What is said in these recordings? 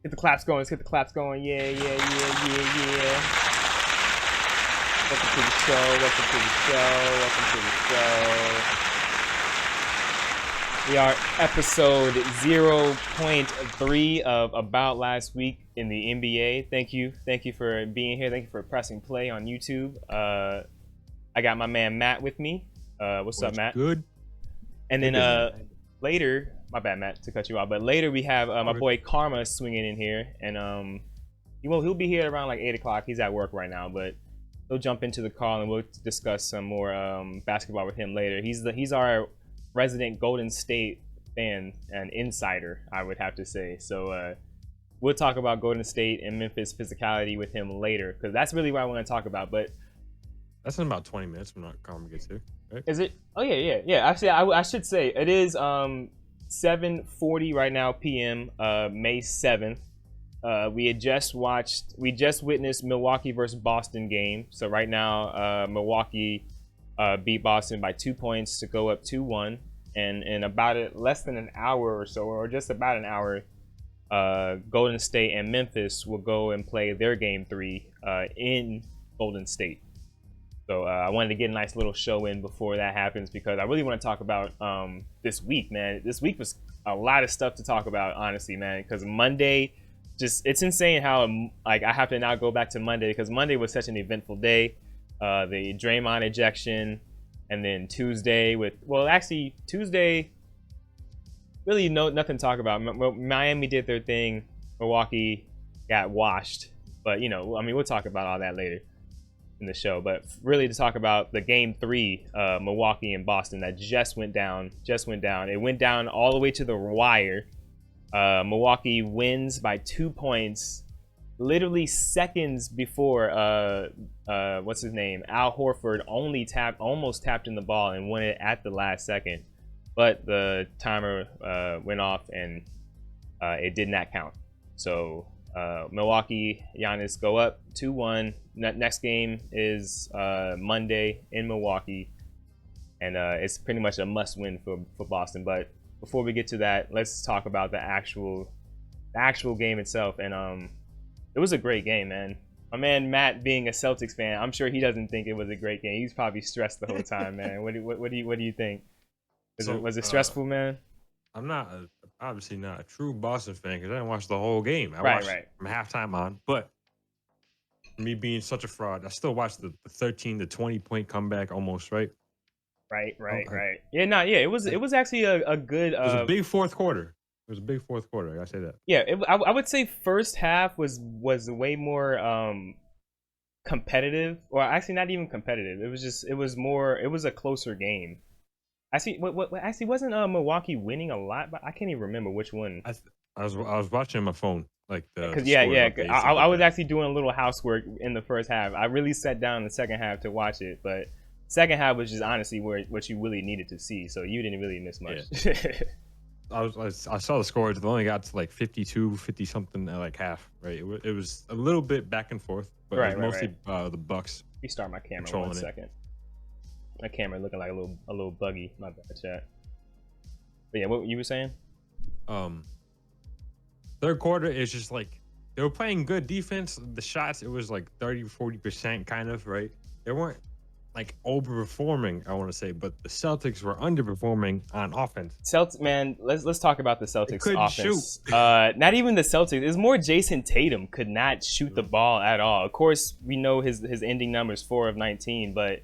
Get the claps going. Let's get the claps going. Yeah. Welcome to the show. We are episode 0.3 of About Last Week in the NBA. Thank you for being here. Thank you for pressing play on YouTube. I got my man Matt with me. What's up, Matt? Good. And then later, my bad, Matt, to cut you off. But later we have my boy Karma swinging in here, and he'll be here around like 8 o'clock. He's at work right now, but he'll jump into the call and we'll discuss some more basketball with him later. He's our resident Golden State fan and insider, I would have to say. So we'll talk about Golden State and Memphis physicality with him later, because that's really what I want to talk about. But that's in about 20 minutes when Karma gets here, right? Is it? Oh yeah. Actually, I should say it is 7:40 right now p.m. May 7th. We just witnessed Milwaukee versus Boston game. So right now, Milwaukee beat Boston by 2 points to go up 2-1. And in about less than an hour or so, or just about an hour, Golden State and Memphis will go and play their game 3 in Golden State. So I wanted to get a nice little show in before that happens, because I really want to talk about this week, man. This week was a lot of stuff to talk about, honestly, man, because Monday, it's insane how like I have to now go back to Monday, because Monday was such an eventful day. The Draymond ejection, and then Tuesday Tuesday, really nothing to talk about. Miami did their thing. Milwaukee got washed, but we'll talk about all that later in the show. But really to talk about the game 3, Milwaukee and Boston, that just went down. It went down all the way to the wire. Milwaukee wins by 2 points, literally seconds before what's his name, Al Horford almost tapped in the ball and won it at the last second, but the timer went off and it did not count. So Milwaukee, Giannis go up 2-1. Next game is Monday in Milwaukee, and it's pretty much a must-win for Boston. But before we get to that, let's talk about the actual game itself. And it was a great game, man. My man Matt, being a Celtics fan, I'm sure he doesn't think it was a great game. He's probably stressed the whole time, man. What do you think? Was it stressful, man? I'm obviously not a true Boston fan, because I didn't watch the whole game. I watched from halftime on, but me being such a fraud, I still watched the 13 to 20 point comeback almost, right? Right. Yeah, it was actually a good. It was a big fourth quarter. I gotta say that. Yeah, I would say first half was way more competitive, or actually not even competitive. It was a closer game. Actually, wasn't Milwaukee winning a lot? But I can't even remember which one. I was watching my phone, like the I was actually doing a little housework in the first half. I really sat down in the second half to watch it, but second half was just honestly what you really needed to see. So you didn't really miss much. Yeah. I saw the scores. They only got to like 52, 50 something at like half. Right. It was a little bit back and forth, but it was mostly the Bucks. Restart my camera 1 second. My camera looking like a little buggy. My bad, chat. But yeah, what you were saying? Third quarter is just like they were playing good defense. The shots, it was like 30-40% kind of, right? They weren't like overperforming, I want to say, but the Celtics were underperforming on offense. Man, let's talk about the Celtics offense. Shoot. Not even the Celtics. It's more Jason Tatum could not shoot the ball at all. Of course, we know his ending numbers 4 of 19, but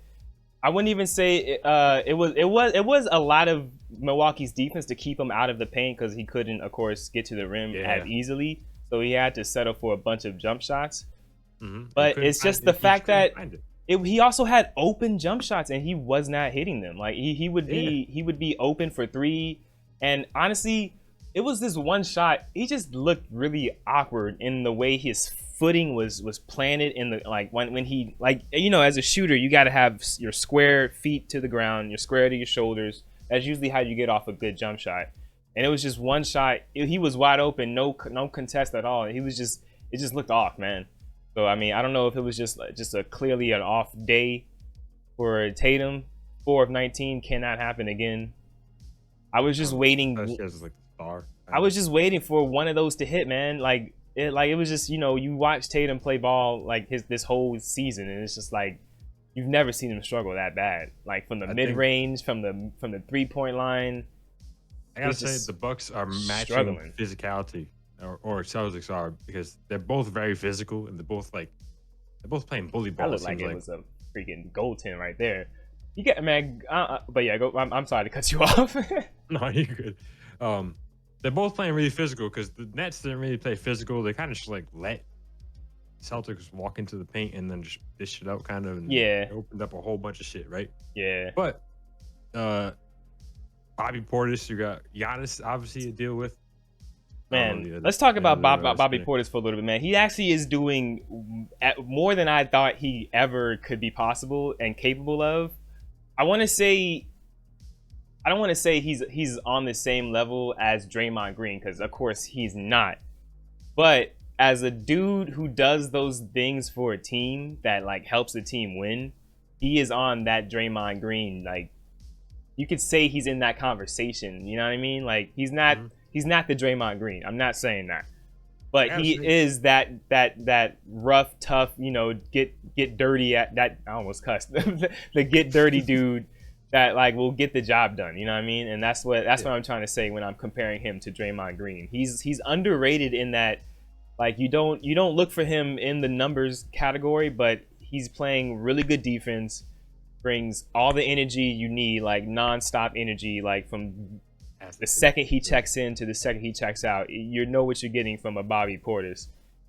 I wouldn't even say it was a lot of Milwaukee's defense to keep him out of the paint, because he couldn't, of course, get to the rim as easily. So he had to settle for a bunch of jump shots. Mm-hmm. But it's just the fact that he also had open jump shots and he was not hitting them. Like he would be open for 3, and honestly, it was this one shot. He just looked really awkward in the way his footing was planted in the, like when he, like, as a shooter, you got to have your square feet to the ground, your square to your shoulders. That's usually how you get off a good jump shot. And it was just one shot. He was wide open, no contest at all. It just looked off, man. So I mean, I don't know if it was just a clearly an off day for Tatum. 4 of 19 cannot happen again. I was just waiting. Like star. I was just waiting for one of those to hit, man. Like it was just, you watch Tatum play ball like this whole season, and it's just like you've never seen him struggle that bad. Like from the mid range, from the 3-point line. I gotta say the Bucks are matching struggling. Physicality, or Celtics are, because they're both very physical and they're both playing bully ball. That looked like it was a freaking goaltend right there. You get, man, but yeah, go. I'm sorry to cut you off. No, you're good. They're both playing really physical because the Nets didn't really play physical. They kind of just like let Celtics walk into the paint and then just dish it out, kind of. And yeah, it opened up a whole bunch of shit, right? Yeah. But Bobby Portis, you got Giannis obviously to deal with. Man, let's talk about Bobby Portis for a little bit, man. He actually is doing more than I thought he ever could be possible and capable of. I don't want to say he's on the same level as Draymond Green, because of course he's not. But as a dude who does those things for a team that like helps the team win, he is on that Draymond Green. Like, you could say he's in that conversation. You know what I mean? Like, he's not the Draymond Green. I'm not saying that, but he is that rough, tough, get dirty at that. I almost cussed. The get dirty dude that like will get the job done. You know what I mean? And that's what I'm trying to say when I'm comparing him to Draymond Green. He's underrated in that, like, you don't look for him in the numbers category, but he's playing really good defense, brings all the energy you need, like nonstop energy, like from the second he checks in to the second he checks out. You know what you're getting from a Bobby Portis,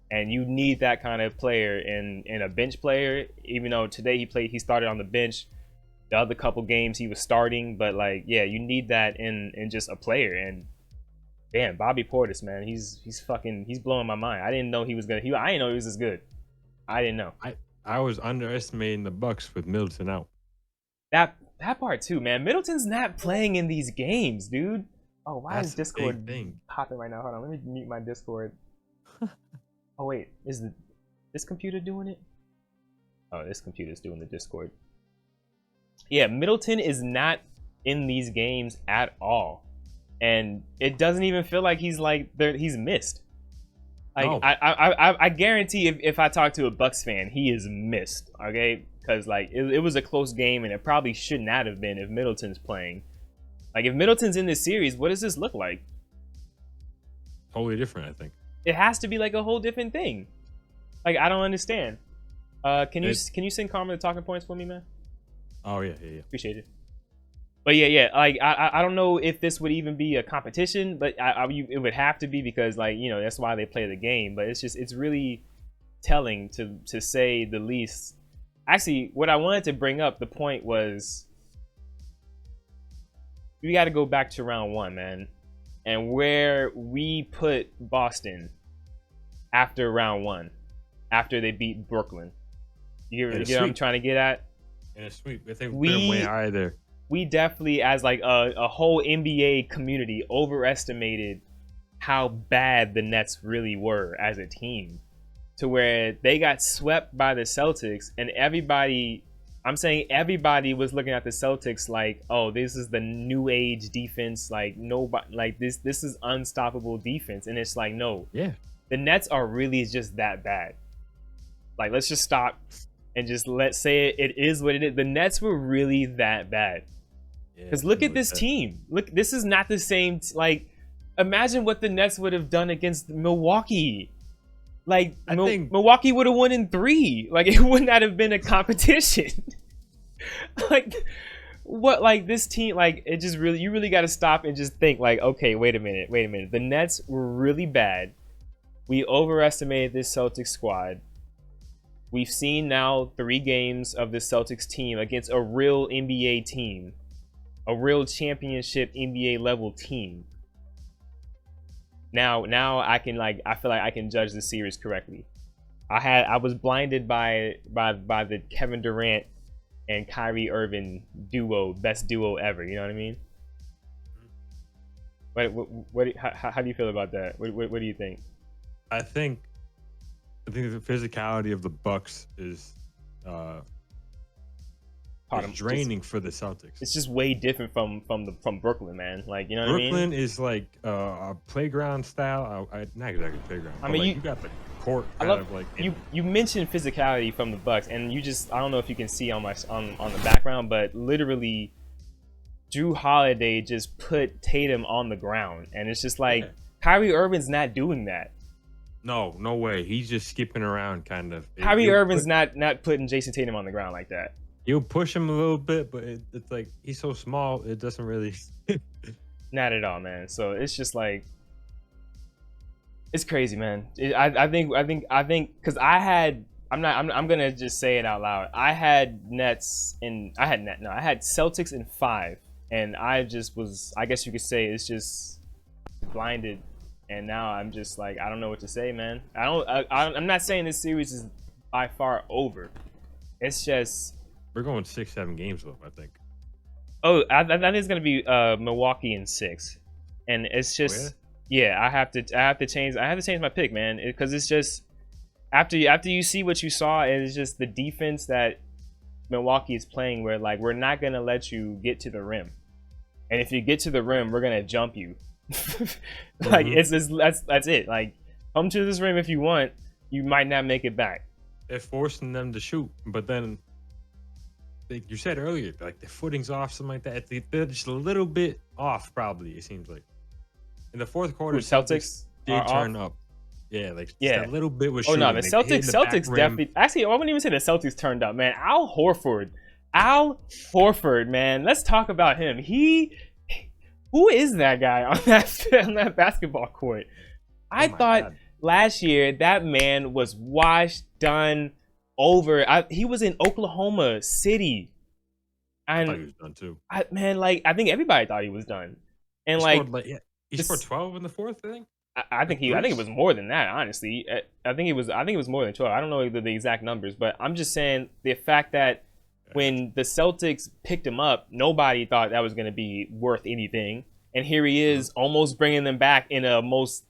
and you need that kind of player in a bench player. Even though today he started on the bench, the other couple games he was starting, but like, yeah, you need that in just a player. And damn, Bobby Portis, man, he's blowing my mind. I didn't know he was I didn't know he was this good. I didn't know. I was underestimating the Bucks with Middleton out. That part too, man. Middleton's not playing in these games, dude. Oh, why is Discord popping right now? Hold on, let me mute my Discord. Oh wait, is this computer doing it? Oh, this computer's doing the Discord. Yeah, Middleton is not in these games at all, and it doesn't even feel like he's missed. Like, no. I guarantee if I talk to a Bucks fan, he is missed. Okay, because like it was a close game, and it probably should not have been if Middleton's playing. Like, if Middleton's in this series, what does this look like? Totally different, I think. It has to be like a whole different thing. Like, I don't understand. Can you send Karma the talking points for me, man? Oh yeah. Appreciate it. But yeah. Like, I don't know if this would even be a competition, but it would have to be, because like, that's why they play the game. But it's really telling to say the least. Actually, what I wanted to bring up, the point was, we got to go back to round one, man, and where we put Boston after round one, after they beat Brooklyn. You get what I'm trying to get at? In a sweep. I think we're way higher there. We definitely, as like a whole NBA community, overestimated how bad the Nets really were as a team, to where they got swept by the Celtics, and everybody was looking at the Celtics like, oh, this is the new age defense, like nobody, like this is unstoppable defense. And it's like, no, yeah, the Nets are really just that bad. Like, let's just stop and just let's say it is what it is. The Nets were really that bad. Because look at this team. Look, this is not the same. Like, imagine what the Nets would have done against Milwaukee. Like, Milwaukee would have won in 3. Like, it would not have been a competition. Like, what? Like, this team, like, it just really, you really got to stop and just think, like, okay, wait a minute. The Nets were really bad. We overestimated this Celtics squad. We've seen now 3 games of the Celtics team against a real NBA team, a real championship NBA level team. Now I feel like I can judge the series correctly. I was blinded by the Kevin Durant and Kyrie Irving duo, best duo ever. You know what I mean? How do you feel about that? What do you think? I think the physicality of the Bucks is part caught is him. draining for the Celtics. It's just way different from Brooklyn, man. Like, you know what I mean? Brooklyn is like a playground style. Not exactly playground. I but mean, like you got the court I kind love of like you mentioned physicality from the Bucks, and you just, I don't know if you can see on the background, but literally Drew Holiday just put Tatum on the ground, and it's just like Kyrie Irving's not doing that. No way. He's just skipping around, kind of. Kyrie Irving's not putting Jason Tatum on the ground like that. You'll push him a little bit, but it's like he's so small, it doesn't really. Not at all, man. So it's just like, it's crazy, man. I think because I'm gonna just say it out loud. I had Celtics in 5, and I just was, I guess you could say, it's just blinded, and now I'm just like, I don't know what to say, man. I'm not saying this series is by far over. It's just, we're going 6-7 games though, I think. Oh, I think it's gonna be Milwaukee in 6, and it's just yeah. I have to change my pick, man, because it's just after you see what you saw, it's just the defense that Milwaukee is playing, where like, we're not gonna let you get to the rim, and if you get to the rim, we're gonna jump you. Like that's it. Like, come to this rim if you want. You might not make it back. They're forcing them to shoot, but then, like you said earlier, like the footing's off, something like that. They're just a little bit off, probably. It seems like in the fourth quarter, Celtics did turn up. Yeah, like yeah, a little bit was. Oh shooting. no, the Celtics definitely. Actually, I wouldn't even say the Celtics turned up, man. Al Horford, man. Let's talk about him. Who is that guy on that basketball court? I thought last year that man was washed, done, over. He was in Oklahoma City, and I thought he was done too. I think everybody thought he was done, and he scored 12 in the fourth, I think. I think it was more than that, honestly. I think it was more than 12. I don't know the exact numbers, but I'm just saying the fact that when the Celtics picked him up, nobody thought that was going to be worth anything, and here he is, almost bringing them back in the most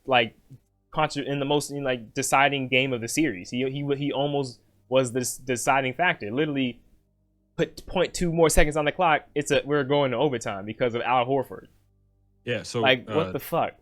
deciding game of the series. He almost was this deciding factor. Literally, put 0.2 more seconds on the clock. We're going to overtime because of Al Horford. Yeah. So what the fuck?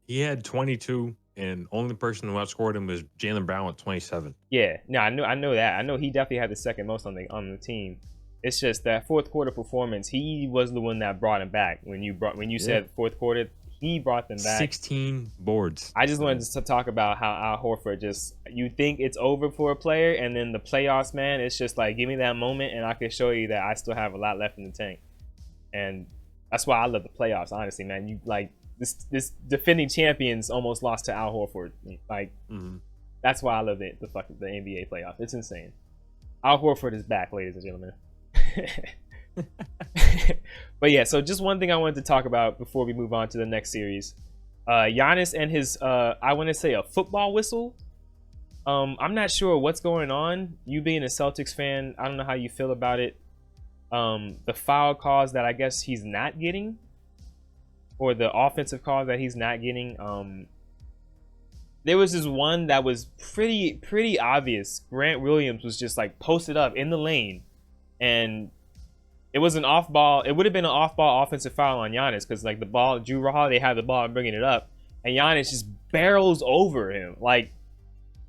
He had 22, and only person who outscored him was Jaylen Brown with 27. Yeah. No, I know that. I know he definitely had the second most on the team. It's just that fourth quarter performance. He was the one that brought him back. When you said fourth quarter, he brought them back. 16 boards. I just wanted to talk about how Al Horford you think it's over for a player, and then the playoffs, man, it's just like, give me that moment and I can show you that I still have a lot left in the tank. And that's why I love the playoffs, honestly, man. You like this defending champions almost lost to Al Horford. Like, that's why I love the NBA playoffs. It's insane. Al Horford is back, ladies and gentlemen. But yeah, so just one thing I wanted to talk about before we move on to the next series. Giannis and his I want to say a football whistle. I'm not sure what's going on. You being a Celtics fan, I don't know how you feel about it. The foul calls that I guess he's not getting, or the offensive calls that he's not getting. There was this one that was pretty obvious. Grant Williams was just like posted up in the lane, and it was an off ball. It would have been an off ball offensive foul on Giannis, because like the ball, Drew Holiday had the ball and bringing it up, and Giannis just barrels over him. Like,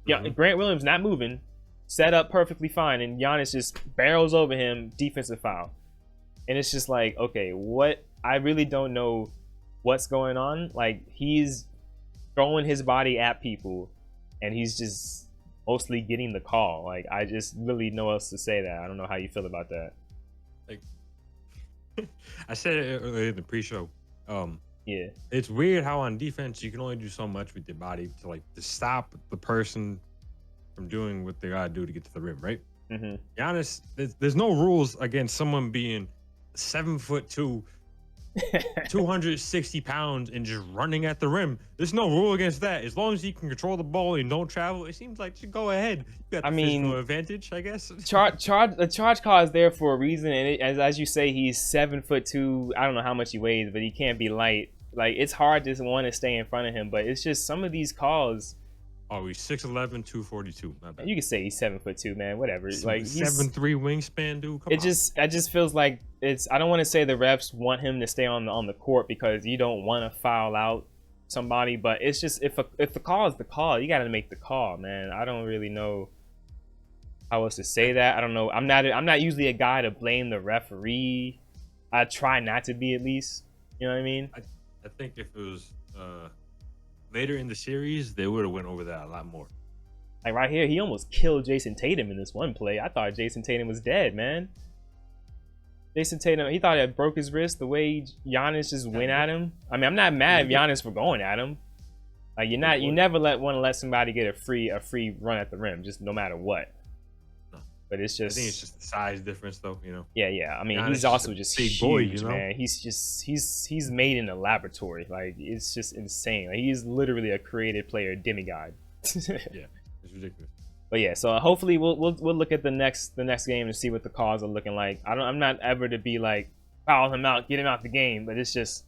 Grant Williams not moving, set up perfectly fine, and Giannis just barrels over him, defensive foul. And it's just like, okay, what? I really don't know what's going on. Like, he's throwing his body at people, and he's just mostly getting the call. Like, I just really know else to say that. I don't know how you feel about that. Like, I said it earlier in the pre-show. Yeah, it's weird how on defense you can only do so much with your body to stop the person from doing what they gotta do to get to the rim, right? Giannis, there's no rules against someone being 7'2", 260 pounds and just running at the rim. There's no rule against that. As long as you can control the ball and don't travel, it seems like just go ahead. You got the physical advantage, I guess. The charge call is there for a reason, and as you say, he's 7'2". I don't know how much he weighs, but he can't be light. Like, it's hard to want to stay in front of him, but it's just some of these calls, Oh, he's 6'11", 242. My bad. You can say he's 7'2", man. Whatever. Like he's 7'3" wingspan, dude. Come it on. just feels like it's. I don't want to say the refs want him to stay on the court because you don't want to foul out somebody, but it's just if the call is the call, you got to make the call, man. I don't really know how else to say that. I don't know. I'm not usually a guy to blame the referee. I try not to be, at least. You know what I mean? I think if it was later in the series, they would have went over that a lot more. Like right here, he almost killed Jason Tatum in this one play. I thought Jason Tatum was dead, man. Jason Tatum, he thought he had broke his wrist the way Giannis just went at him. I mean, I'm not mad at Giannis for going at him. Like you never want to let somebody get a free run at the rim, just no matter what. No. But it's just, I think it's just the size difference, though. You know. Yeah. I mean, Giannis he's also just big huge, boy, you know? man. He's made in a laboratory. Like it's just insane. Like he's literally a created player, demigod. Yeah, it's ridiculous. But yeah, so hopefully we'll look at the next game and see what the calls are looking like. I'm not ever to be like foul him out, get him out the game, but it's just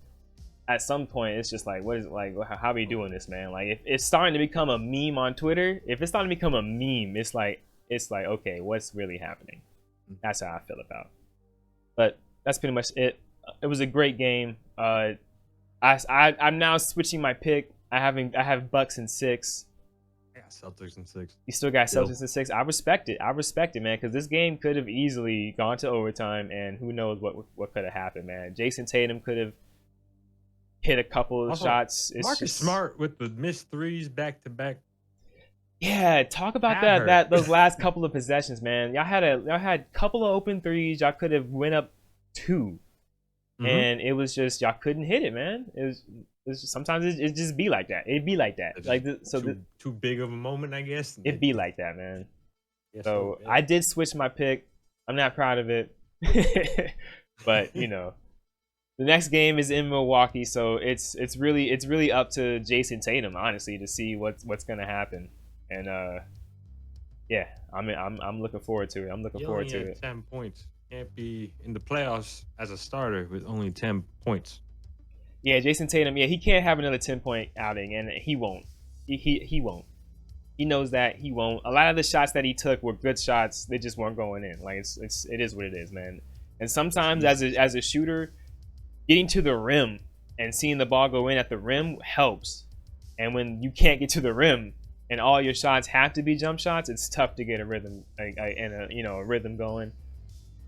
at some point it's just like, what is it like? How are we doing this, man? Like if it's starting to become a meme on Twitter, if it's starting to become a meme, it's like okay, what's really happening? That's how I feel about. But that's pretty much it. It was a great game. I'm now switching my pick. I have Bucks in 6. Yeah, Celtics in 6. You still got Celtics in 6. I respect it, man, because this game could have easily gone to overtime, and who knows what could have happened, man. Jason Tatum could have hit a couple of shots. It's Marcus Smart with the missed threes back to back. Yeah, talk about those last couple of possessions, man. Y'all had a couple of open threes. Y'all could have went up 2, and it was just y'all couldn't hit it, man. Sometimes it just be like that. It'd be like that. It's like too big of a moment, I guess. It'd be like that, man. Yes, so I did switch my pick. I'm not proud of it, but you know, the next game is in Milwaukee, so it's really up to Jason Tatum, honestly, to see what's gonna happen. And yeah, I'm looking forward to it. I'm looking forward to it. 10 points. Can't be in the playoffs as a starter with only 10 points. Yeah, Jason Tatum. Yeah, he can't have another 10-point outing, and he won't. He won't. He knows that he won't. A lot of the shots that he took were good shots. They just weren't going in. Like it is what it is, man. And sometimes as a shooter, getting to the rim and seeing the ball go in at the rim helps. And when you can't get to the rim and all your shots have to be jump shots, it's tough to get a rhythm and a rhythm going.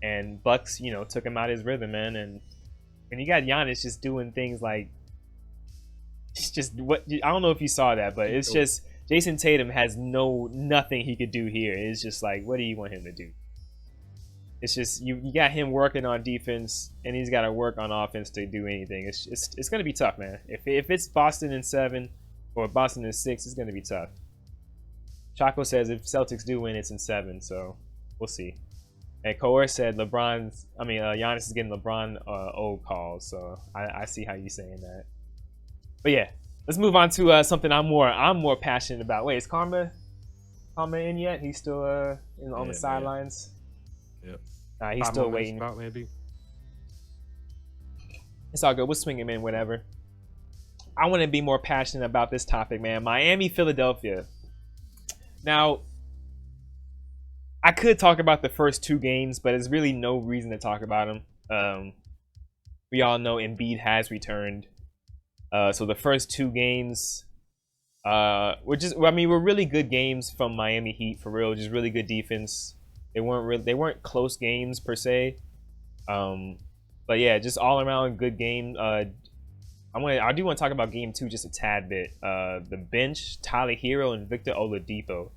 And Bucks, took him out of his rhythm, man. And you got Giannis just doing things like, it's just what I don't know if you saw that, but it's just Jason Tatum has nothing he could do here. It's just like, what do you want him to do? It's just you got him working on defense, and he's got to work on offense to do anything. It's gonna be tough, man. If it's Boston in 7 or Boston in 6, it's gonna be tough. Chaco says if Celtics do win, it's in 7, so we'll see. And Coer said Giannis is getting LeBron old calls, so I see how you're saying that. But yeah, let's move on to something I'm more passionate about. Wait, is Karma in yet? He's still on the sidelines. Yep. Nah, he's still waiting. Spot, maybe. It's all good. We'll swing him in, whatever. I want to be more passionate about this topic, man. Miami, Philadelphia. Now, I could talk about the first 2 games, but there's really no reason to talk about them. We all know Embiid has returned. So the first 2 games were really good games from Miami Heat, for real. Just really good defense. They weren't close games per se. But yeah, just all around good game. I do want to talk about game 2 just a tad bit. The bench, Tyler Hero and Victor Oladipo.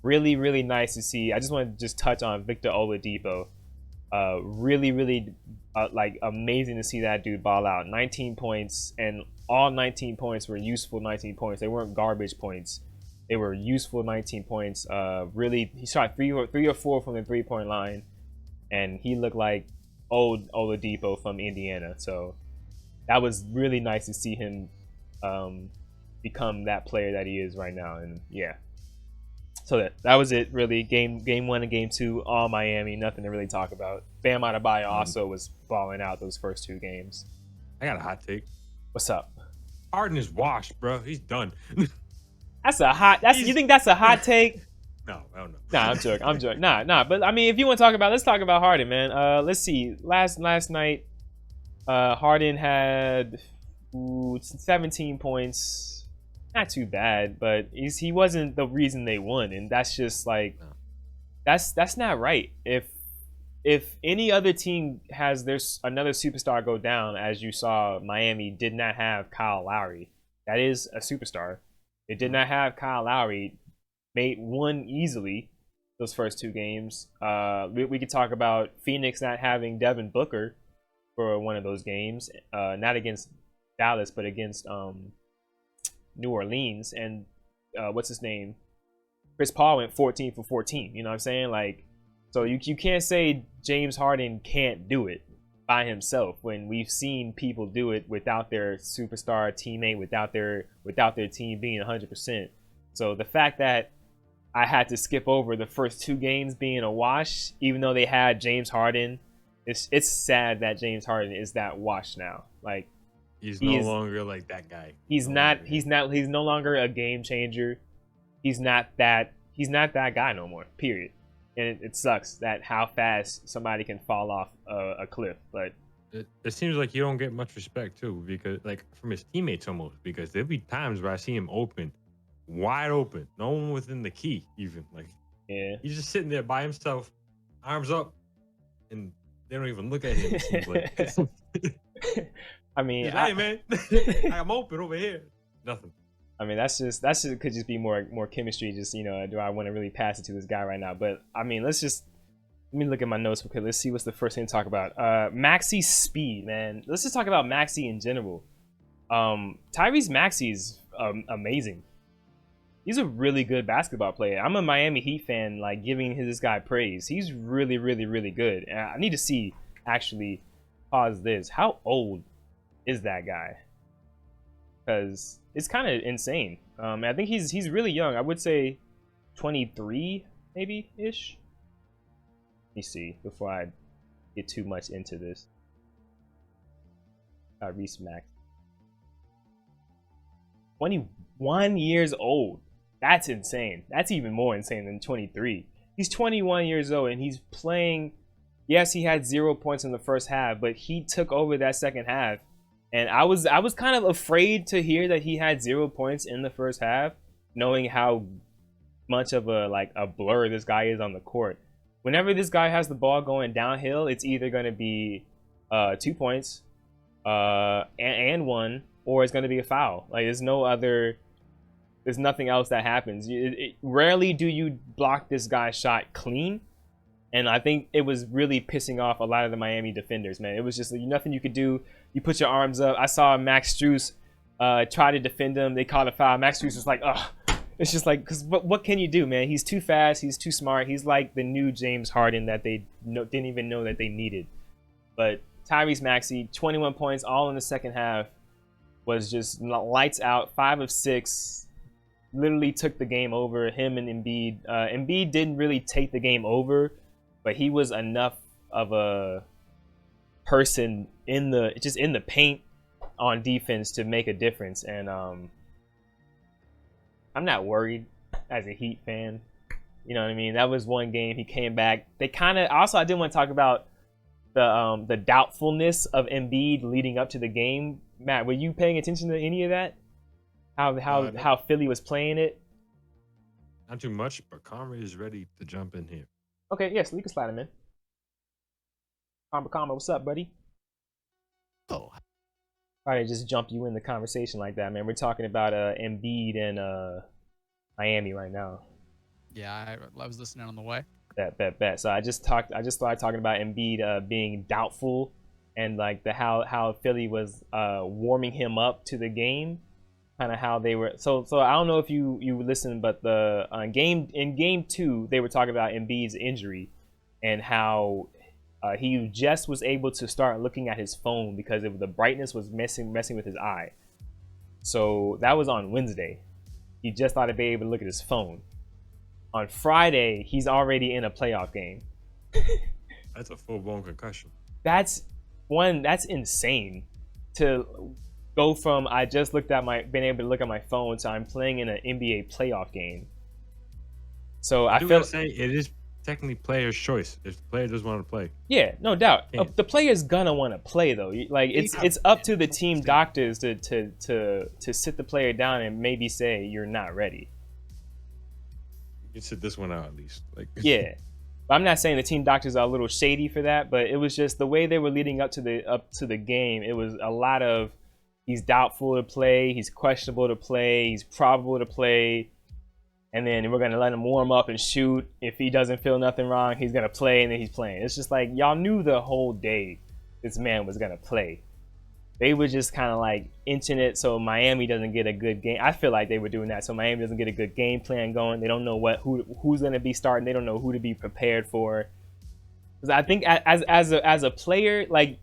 Really, really nice to see. I just want to just touch on Victor Oladipo. Really, really amazing to see that dude ball out. 19 points, and all 19 points were useful 19 points. They weren't garbage points. They were useful 19 points. Really, he shot 3 or 4 from the 3-point line, and he looked like old Oladipo from Indiana. So that was really nice to see him become that player that he is right now. And yeah. So that was it, really. Game 1 and game 2, all Miami. Nothing to really talk about. Bam Adebayo also was balling out those first 2 games. I got a hot take. What's up? Harden is washed, bro. He's done. That's a hot. You think that's a hot take? No, I don't know. Nah, I'm joking. I'm joking. Nah. But I mean, if you want to talk about, let's talk about Harden, man. Let's see. Last night, Harden had 17 points. Not too bad, but he wasn't the reason they won, and that's just like, that's not right. If any other team has another superstar go down, as you saw, Miami did not have Kyle Lowry. That is a superstar. They did not have Kyle Lowry. Won easily those first 2 games. We could talk about Phoenix not having Devin Booker for one of those games. Not against Dallas, but against New Orleans. And what's his name? Chris Paul went 14 for 14. You know what I'm saying? Like, so you can't say James Harden can't do it by himself when we've seen people do it without their superstar teammate, without their team being 100%. So the fact that I had to skip over the first 2 games being a wash, even though they had James Harden, it's sad that James Harden is that wash now. Like, he's no longer like that guy. He's no longer a game changer. He's not that guy no more. Period. And it sucks that how fast somebody can fall off a cliff. But it seems like you don't get much respect too, because like from his teammates almost. Because there'll be times where I see him wide open, no one within the key even. Like, yeah, he's just sitting there by himself, arms up, and they don't even look at him. It seems like. I mean, hey man, I'm open over here. Nothing. I mean, that could just be more chemistry. Just, you know, do I want to really pass it to this guy right now? But I mean, let me look at my notes because let's see what's the first thing to talk about. Maxi's speed, man. Let's just talk about Maxi in general. Tyrese Maxi's amazing. He's a really good basketball player. I'm a Miami Heat fan, like giving this guy praise. He's really, really, really good. And I need to see, actually, pause this. How old is that guy? Because it's kind of insane. I think he's really young. I would say 23, maybe ish. Let me see before I get too much into this. Tyrese Max, 21 years old. That's insane. That's even more insane than 23. He's 21 years old and he's playing. Yes, he had 0 points in the first half, but he took over that second half. And I was kind of afraid to hear that he had 0 points in the first half, knowing how much of a blur this guy is on the court. Whenever this guy has the ball going downhill, it's either going to be 2 points and 1, or it's going to be a foul. Like, there's nothing else that happens. Rarely do you block this guy's shot clean. And I think it was really pissing off a lot of the Miami defenders, man. It was just nothing you could do. You put your arms up. I saw Max Strus try to defend him. They called a foul. Max Strus was like, ugh. It's just like, because what can you do, man? He's too fast. He's too smart. He's like the new James Harden that they didn't even know that they needed. But Tyrese Maxey, 21 points, all in the second half, was just lights out. 5 of 6. Literally took the game over. Him and Embiid. Embiid didn't really take the game over, but he was enough of a person in the paint on defense to make a difference. And I'm not worried as a Heat fan. You know what I mean? That was one game. He came back. They kind of also, I did want to talk about the doubtfulness of Embiid leading up to the game. Matt, were you paying attention to any of that? How Philly was playing it? Not too much, but Conway is ready to jump in here. Okay, yes, you can slide him in. Karma, what's up, buddy? Oh. All right, just jump you in the conversation like that, man. We're talking about Embiid and Miami right now. Yeah, I was listening on the way. Bet. So I just started talking about Embiid being doubtful, and like how Philly was warming him up to the game, kind of how they were. So I don't know if you listened, but in game 2 they were talking about Embiid's injury and how he just was able to start looking at his phone because the brightness was messing with his eye. So that was on Wednesday. He just thought to be able to look at his phone. On Friday, he's already in a playoff game. That's a full-blown concussion. That's insane. go from I just been able to look at my phone to I'm playing in an NBA playoff game. So I do feel gotta say it is technically player's choice. If the player doesn't want to play, yeah, no doubt. Yeah. The player's gonna want to play though. Like it's up to the team doctors to sit the player down and maybe say you're not ready. you can sit this one out at least. Like Yeah. But I'm not saying the team doctors are a little shady for that, but it was just the way they were leading up to the game. It was a lot of he's doubtful to play, he's questionable to play, he's probable to play, and then we're gonna let him warm up and shoot. If he doesn't feel nothing wrong, he's gonna play, and then he's playing. It's just like y'all knew the whole day this man was gonna play. They were just kind of like inching it so Miami doesn't get a good game. I feel like they were doing that so Miami doesn't get a good game plan going. They don't know who's going to be starting. They don't know who to be prepared for. Because I think as a player, like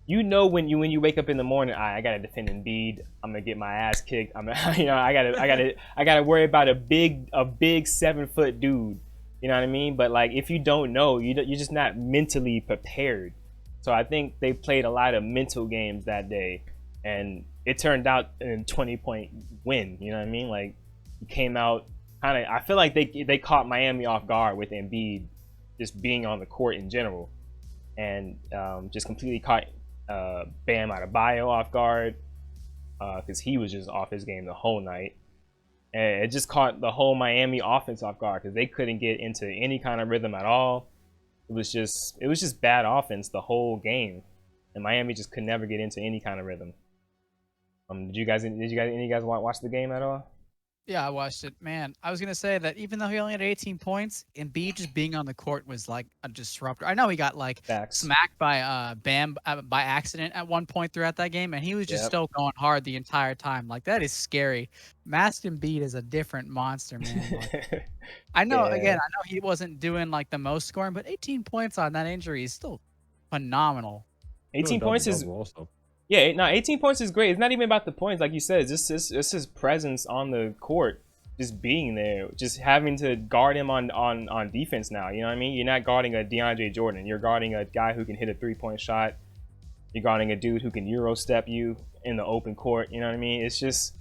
you know when you wake up in the morning, I gotta defend Embiid. I'm gonna get my ass kicked. I gotta worry about a big 7-foot dude. You know what I mean? But like if you don't know, you're just not mentally prepared. So I think they played a lot of mental games that day, and it turned out in a 20-point win. You know what I mean? Like, it came out kind of. I feel like they caught Miami off guard with Embiid just being on the court in general, and just completely caught Bam Adebayo off guard because he was just off his game the whole night, and it just caught the whole Miami offense off guard because they couldn't get into any kind of rhythm at all. It was just bad offense the whole game, and Miami just could never get into any kind of rhythm. Did you guys watch the game at all? Yeah, I watched it. Man, I was gonna say that even though he only had 18 points, Embiid just being on the court was like a disruptor. I know he got like smacked by Bam by accident at one point throughout that game, and he was just still going hard the entire time. Like that is scary. Masked Embiid is a different monster, man. Like, I know. Again, I know he wasn't doing like the most scoring, but 18 points on that injury is still phenomenal. 18 points is also. Yeah, no, 18 points is great. It's not even about the points, like you said. It's just his presence on the court, just being there, just having to guard him on defense now. You know what I mean? You're not guarding a DeAndre Jordan. You're guarding a guy who can hit a 3-point shot. You're guarding a dude who can Euro step you in the open court. You know what I mean? It's just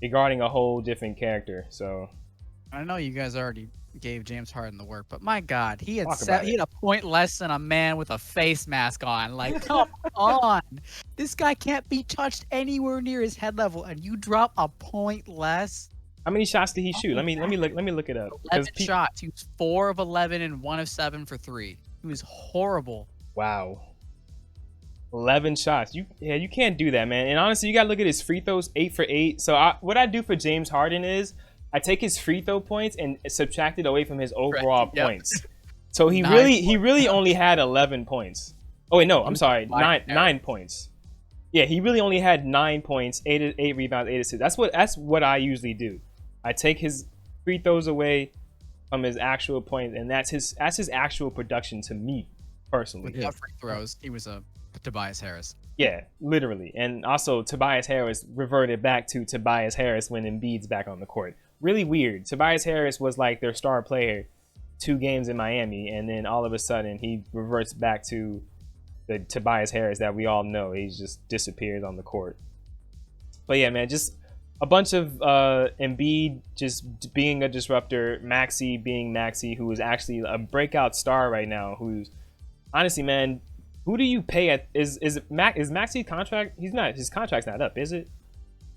you're guarding a whole different character. So I know you guys already gave James Harden the work, but my God, he had a point less than a man with a face mask on. Like, come on, this guy can't be touched anywhere near his head level, and you drop a point less. How many shots did he shoot? Let me look it up. 11 shots. He was 4 of 11 and 1 of 7 for 3. He was horrible. Wow. 11 shots. You can't do that, man. And honestly, you gotta look at his free throws, 8 for 8. So what I do for James Harden is I take his free throw points and subtract it away from his overall points. So he really only had 11 points. Oh wait, no, I'm sorry, 9 points. Yeah, he really only had 9 points, 8 rebounds, 8 assists. That's what I usually do. I take his free throws away from his actual points, and that's his actual production to me personally. Without free throws, he was a Tobias Harris. Yeah, literally. And also Tobias Harris reverted back to Tobias Harris when Embiid's back on the court. Really weird. Tobias Harris was like their star player 2 games in Miami, and then all of a sudden he reverts back to the Tobias Harris that we all know. He just disappears on the court. But yeah, man, just a bunch of Embiid just being a disruptor, Maxey being Maxey, who is actually a breakout star right now, who's honestly, man, who do you pay at is Maxey's contract? His contract's not up, is it?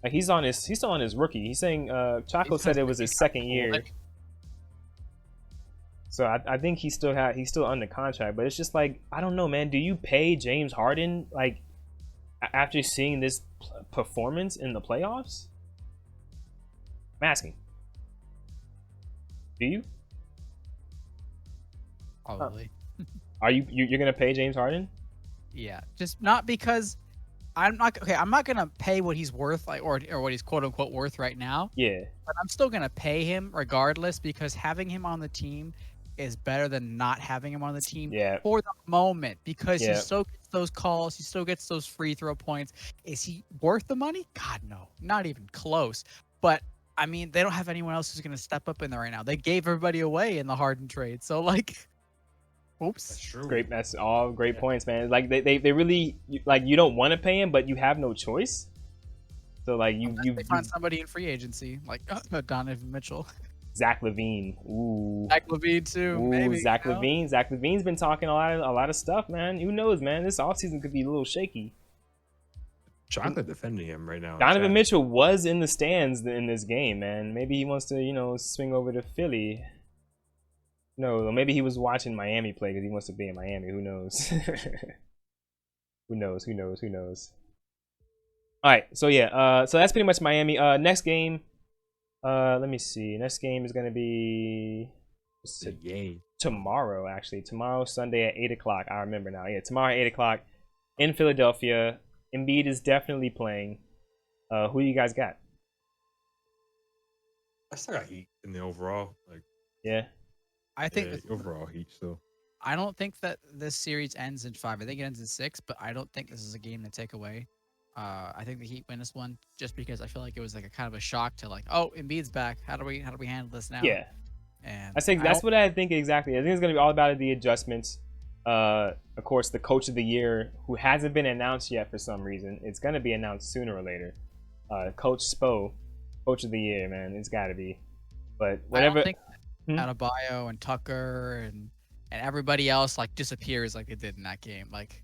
Like he's still on his rookie. He's saying Chaco said it was his second year. So I think he's still under contract, but it's just like I don't know, man. Do you pay James Harden like after seeing this performance in the playoffs? I'm asking. Do you? Probably. Are you're gonna pay James Harden? Yeah, just not because I'm not gonna pay what he's worth, like or what he's quote unquote worth right now. Yeah. But I'm still gonna pay him regardless because having him on the team is better than not having him on the team for the moment because he still gets those calls, he still gets those free throw points. Is he worth the money? God no, not even close. But I mean, they don't have anyone else who's gonna step up in there right now. They gave everybody away in the Harden trade, so like. Oops. That's true. Great. That's all great points, man. Like they really like you don't want to pay him, but you have no choice. So like they find somebody in free agency like Donovan Mitchell, Zach LaVine. Ooh. Zach LaVine too. Ooh, Maybe Zach LaVine. Zach LaVine's been talking a lot of stuff, man. Who knows, man? This offseason could be a little shaky. Chocolate defending him right now. Donovan Mitchell was in the stands in this game, man. Maybe he wants to, you know, swing over to Philly. No, maybe he was watching Miami play because he wants to be in Miami. Who knows? Who knows? Who knows? Who knows? All right, so yeah, so that's pretty much Miami. Next game, let me see. Next game is gonna be tomorrow. Actually, tomorrow, Sunday at 8 o'clock. I remember now. Yeah, tomorrow at 8 o'clock in Philadelphia. Embiid is definitely playing. Who you guys got? I still got Heat in the overall. Like, yeah, I think overall Heat still. I don't think that this series ends in 5. I think it ends in 6, but I don't think this is a game to take away. I think the Heat win this one just because I feel like it was like a kind of a shock to like, oh, Embiid's back. How do we handle this now? Yeah, and I think that's what I think exactly. I think it's gonna be all about the adjustments. Of course, the coach of the year, who hasn't been announced yet for some reason, it's gonna be announced sooner or later. Coach Spo, coach of the year, man, it's got to be. But whatever. I don't think Adebayo and Tucker and everybody else like disappears like they did in that game. Like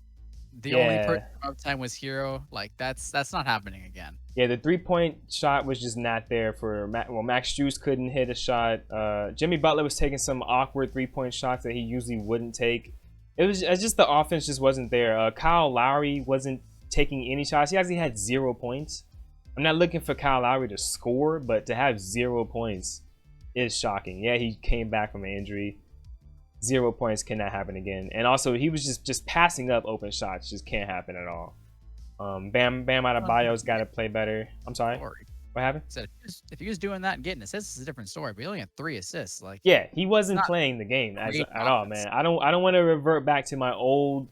the only person of time was Hero. Like that's not happening again. Yeah, the 3-point shot was just not there for Max Strus couldn't hit a shot. Jimmy Butler was taking some awkward 3-point shots that he usually wouldn't take. It's just the offense just wasn't there. Kyle Lowry wasn't taking any shots. He actually had 0 points. I'm not looking for Kyle Lowry to score, but to have 0 points is shocking. Yeah, he came back from an injury. 0 points cannot happen again. And also, he was just passing up open shots. Just can't happen at all. Bam Adebayo's got to play better. I'm sorry. What happened? So if he was doing that and getting assists, it's a different story. But he only had 3 assists. Like yeah, he wasn't playing the game at all, man. I don't want to revert back to my old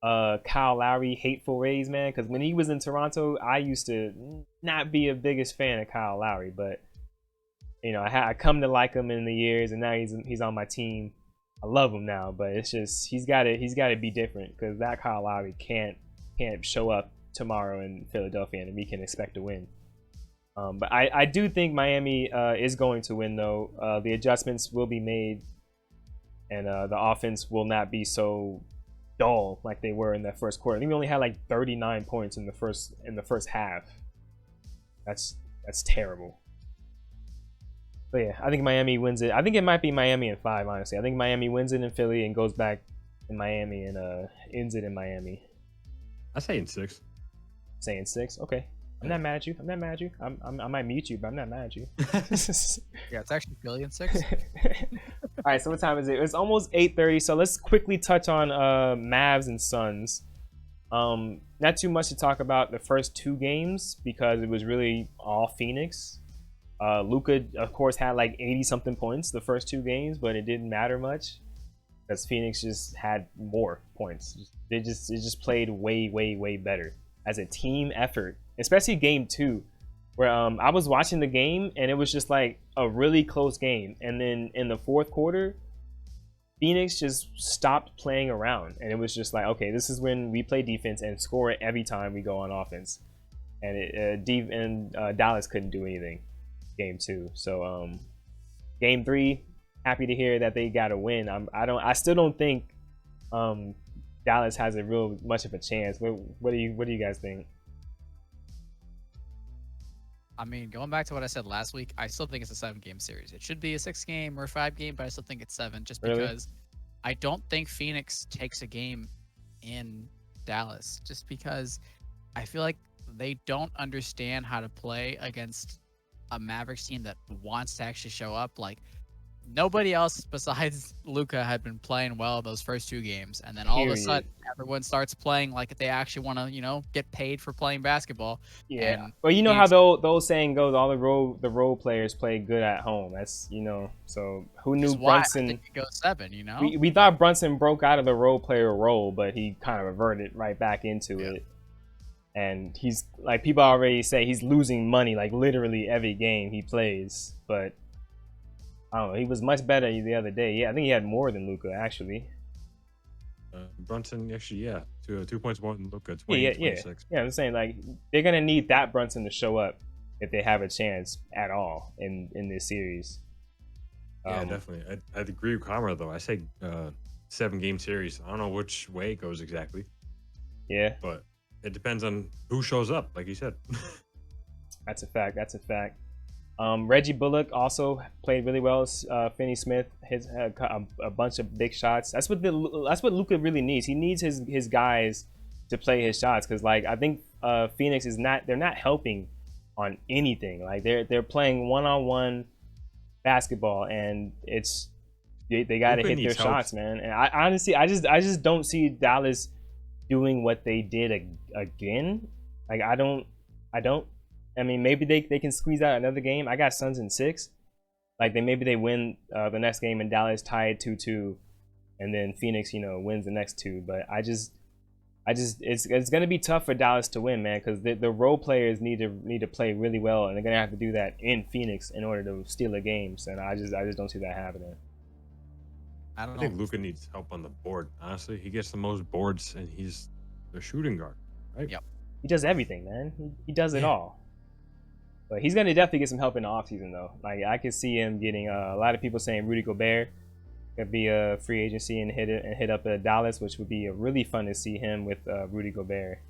Kyle Lowry hateful ways, man. Because when he was in Toronto, I used to not be a biggest fan of Kyle Lowry, but you know, I come to like him in the years, and now he's on my team. I love him now, but it's just he's got to be different because that Kyle Lowry can't show up tomorrow in Philadelphia and we can expect to win. But I do think Miami is going to win, though. The adjustments will be made, and the offense will not be so dull like they were in that first quarter. I think we only had like 39 points in the first half. That's terrible. But yeah, I think Miami wins it. I think it might be Miami in 5, honestly. I think Miami wins it in Philly and goes back in Miami and ends it in Miami. I say in 6. Saying 6? Okay. I'm not mad at you. I might mute you, but I'm not mad at you. Yeah, it's actually Philly in 6. All right, so what time is it? It's almost 8:30, so let's quickly touch on Mavs and Suns. Not too much to talk about the first 2 games because it was really all Phoenix. Luka, of course, had like 80-something points the first 2 games, but it didn't matter much because Phoenix just had more points. It just played way better as a team effort, especially game 2, where I was watching the game and it was just like a really close game, and then in the fourth quarter, Phoenix just stopped playing around, and it was just like, okay, this is when we play defense and score it every time we go on offense, and Dallas couldn't do anything. Game 2. So game 3, happy to hear that they got a win. I still don't think Dallas has a real much of a chance. What do you guys think? I mean, going back to what I said last week, I still think it's a 7-game series. It should be a 6-game or a 5-game, but I still think it's 7 just because I don't think Phoenix takes a game in Dallas just because I feel like they don't understand how to play against a Mavericks team that wants to actually show up. Like nobody else besides Luka had been playing well those first 2 games, and then all of a sudden everyone starts playing like they actually want to, you know, get paid for playing basketball. Yeah. Well, you know how those saying goes, all the role players play good at home. That's, you know, so who knew Brunson? I think it goes 7. You know, we thought Brunson broke out of the role player role, but he kind of reverted right back into it. And he's like, people already say he's losing money like literally every game he plays. But I don't know, he was much better the other day. Yeah, I think he had more than Luka actually. Brunson, actually, yeah, 2 points more than Luka, Yeah, 20, yeah, yeah. 26. Yeah, I'm saying like they're gonna need that Brunson to show up if they have a chance at all in this series. Yeah, definitely. I'd agree with Comrade though. I say 7-game series. I don't know which way it goes exactly, Yeah, but it depends on who shows up, like you said. that's a fact. That's a fact. Reggie Bullock also played really well. Finney Smith had a bunch of big shots. That's what Luka really needs. He needs his guys to play his shots because like I think Phoenix is not, they're not helping on anything. Like they're playing one-on-one basketball and it's they got to hit their shots, man. And I honestly I just don't see Dallas doing what they did again. Like I don't. I mean, maybe they can squeeze out another game. I got Suns in 6. Like maybe they win the next game and Dallas tied 2-2, and then Phoenix, wins the next 2. But I just it's gonna be tough for Dallas to win, man, because the role players need to play really well, and they're gonna have to do that in Phoenix in order to steal a game. And I just don't see that happening. I don't know. I think Luka needs help on the board. Honestly, he gets the most boards, and he's the shooting guard, right? Yep. He does everything, man. He does it all. But he's gonna definitely get some help in the offseason, though. Like I could see him getting a lot of people saying Rudy Gobert could be a free agency and hit up Dallas, which would be really fun to see him with Rudy Gobert.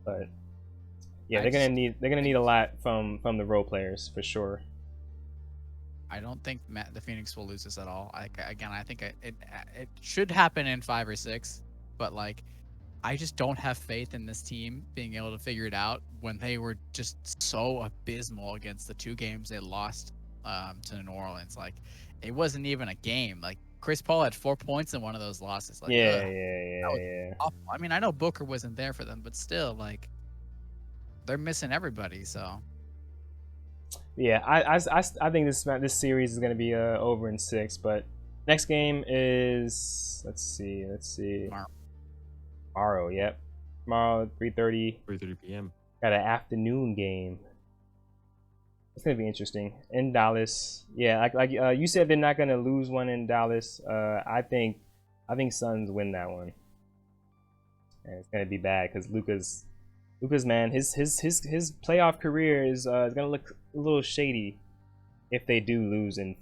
But yeah, they're gonna need a lot from the role players for sure. I don't think the Phoenix will lose this at all. I think it should happen in 5 or 6, but like I just don't have faith in this team being able to figure it out when they were just so abysmal against the 2 games they lost to New Orleans. Like it wasn't even a game. Like Chris Paul had 4 points in one of those losses. Like yeah. Awful. I mean, I know Booker wasn't there for them, but still, like they're missing everybody. So yeah, I think this series is gonna be over in 6. But next game is let's see. Tomorrow, yep. Tomorrow, 3:30 p.m. Got an afternoon game. It's gonna be interesting in Dallas. Yeah, like you said, they're not gonna lose one in Dallas. I think Suns win that one, and it's gonna be bad because Luka's man, his playoff career is gonna look a little shady if they do lose in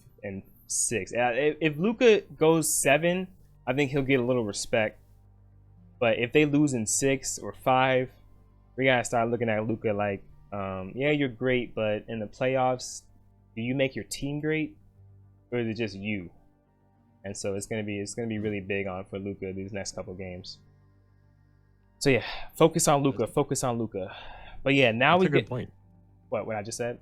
6. If Luka goes 7, I think he'll get a little respect. But if they lose in 6 or 5, we gotta start looking at Luka like, yeah, you're great, but in the playoffs, do you make your team great, or is it just you? And so it's gonna be really big for Luka these next couple games. So yeah, focus on Luka. But yeah, now That's we a good get point. What I just said.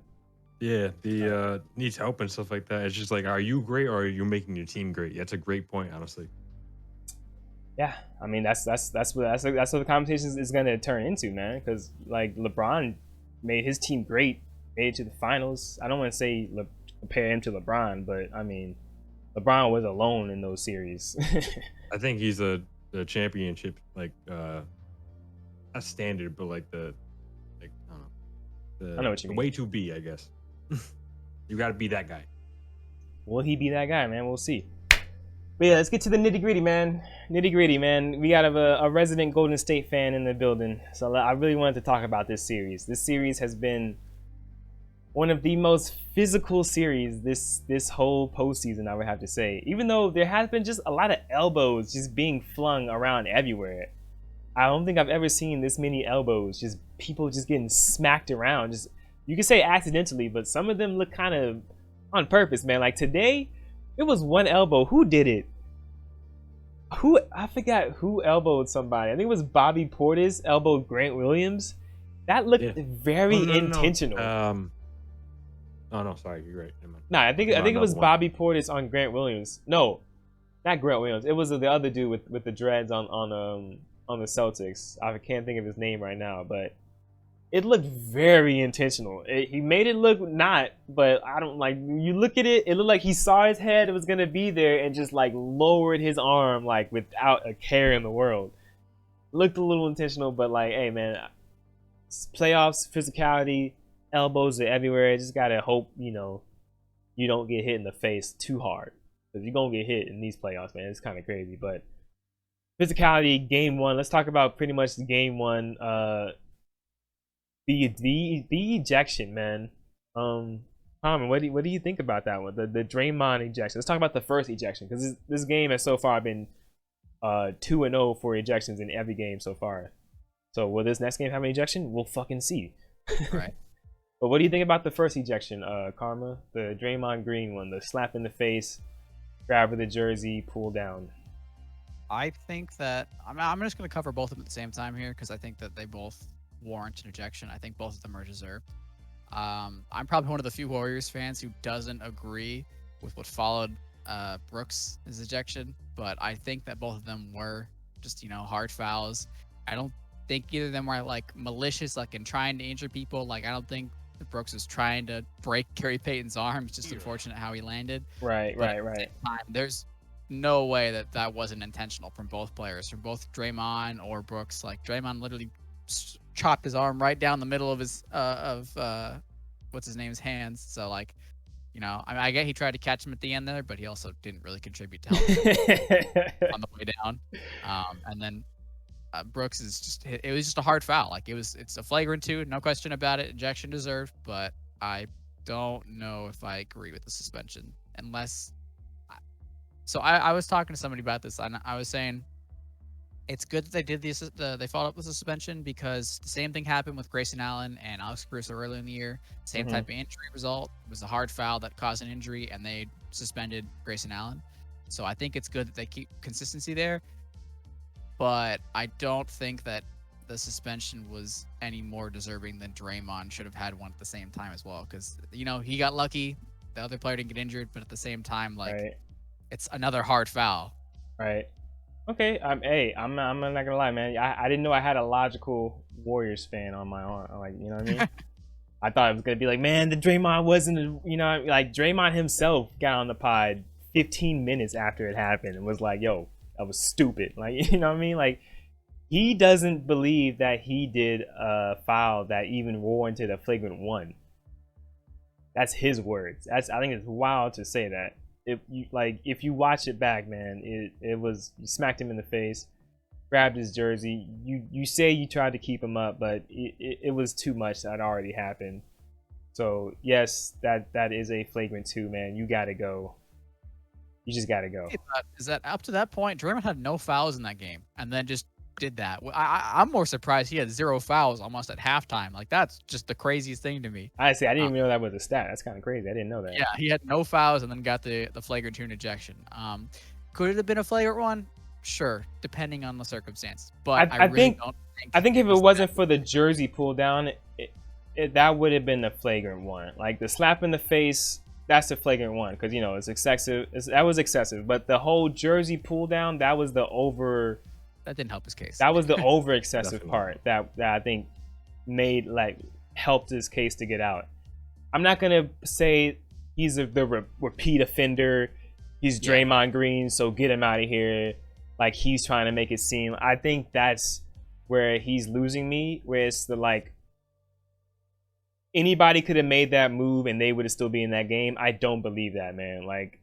Yeah, the needs help and stuff like that. It's just like, are you great or are you making your team great? That's a great point, honestly. Yeah, I mean that's what the conversation is going to turn into, man. Because like LeBron made his team great, made it to the finals. I don't want to say compare him to LeBron, but I mean LeBron was alone in those series. I think he's the championship, like not standard, but like I don't know, I know what you mean. Way to be, I guess. You got to be that guy. Will he be that guy, man? We'll see. But yeah, let's get to the nitty gritty, man. We got a resident Golden State fan in the building, so I really wanted to talk about this series. This series has been one of the most physical series this whole postseason, I would have to say. Even though there has been just a lot of elbows just being flung around everywhere. I don't think I've ever seen this many elbows, just people just getting smacked around. Just, you can say accidentally, but some of them look kind of on purpose, man. Like today, it was one elbow. Who did it? I forgot who elbowed somebody. I think it was Bobby Portis elbowed Grant Williams. That looked very intentional. Oh no, sorry, you're right. Nah, I think it was Bobby Portis on Grant Williams. No, not Grant Williams. It was the other dude with the dreads on the Celtics. I can't think of his name right now, but it looked very intentional. He made it look not, but I don't like. You look at it, it looked like he saw his head, it was gonna be there, and just like lowered his arm like without a care in the world. Looked a little intentional, but like, hey man, playoffs, physicality, elbows are everywhere. Just gotta hope you don't get hit in the face too hard. because you're gonna get hit in these playoffs, man. It's kind of crazy, but physicality, game one. Let's talk about pretty much game one. The ejection, man. Carmen, what do you think about that one? The Draymond ejection. Let's talk about the first ejection, because this game has so far been 2-0 for ejections in every game so far. So will this next game have an ejection? We'll fucking see. Right. But what do you think about the first ejection, Karma? The Draymond Green one, the slap in the face, grab of the jersey, pull down. I think that I'm just going to cover both of them at the same time here, because I think that they both warrant an ejection. I think both of them are deserved. I'm probably one of the few Warriors fans who doesn't agree with what followed Brooks' ejection, but I think that both of them were just, hard fouls. I don't think either of them were like malicious, like in trying to injure people. Like, I don't think that Brooks was trying to break Gary Payton's arm. It's just unfortunate how he landed. Right. There's no way that wasn't intentional from both players, from both Draymond or Brooks. Like, Draymond literally chopped his arm right down the middle of his what's his name's hands. So, like, I get he tried to catch him at the end there, but he also didn't really contribute to help on the way down. And then Brooks it was just a hard foul. Like, it's a flagrant 2, no question about it. Ejection deserved, but I don't know if I agree with the suspension unless. So I was talking to somebody about this, and I was saying it's good that they did they followed up with the suspension, because the same thing happened with Grayson Allen and Alex Caruso earlier in the year. Same type of injury result. It was a hard foul that caused an injury, and they suspended Grayson Allen. So I think it's good that they keep consistency there. But I don't think that the suspension was any more deserving than Draymond should have had one at the same time as well. Because, he got lucky. The other player didn't get injured, but at the same time, like, right. It's another hard foul. Right. Okay. I'm not gonna lie, man. I didn't know I had a logical Warriors fan on my arm. Like, you know what I mean? I thought it was gonna be like, man, the Draymond wasn't. Like Draymond himself got on the pod 15 minutes after it happened and was like, yo, that was stupid. Like, you know what I mean? Like, he doesn't believe that he did a foul that even warranted a flagrant 1. That's his words. I think it's wild to say that. If you watch it back, man, it was, you smacked him in the face, grabbed his jersey. You say you tried to keep him up, but it was too much that already happened. So yes, that is a flagrant 2, man. You gotta go. You just gotta go. Is that up to that point? Draymond had no fouls in that game, and then just did that. I'm more surprised he had 0 fouls almost at halftime. Like, that's just the craziest thing to me. I didn't even know that was a stat. That's kind of crazy. I didn't know that. Yeah, he had no fouls and then got the flagrant 2 ejection. Could it have been a flagrant 1? Sure, depending on the circumstance. But I think if it wasn't for the jersey pull down, that would have been the flagrant 1. Like, the slap in the face, that's the flagrant 1, because it's excessive. That was excessive. But the whole jersey pull down, that was the over. That didn't help his case. That was the over excessive part that I think helped his case to get out. I'm not gonna say he's the repeat offender. He's Draymond Green, so get him out of here. Like, he's trying to make it seem. I think that's where he's losing me. Where it's anybody could have made that move and they would have still be in that game. I don't believe that, man. Like,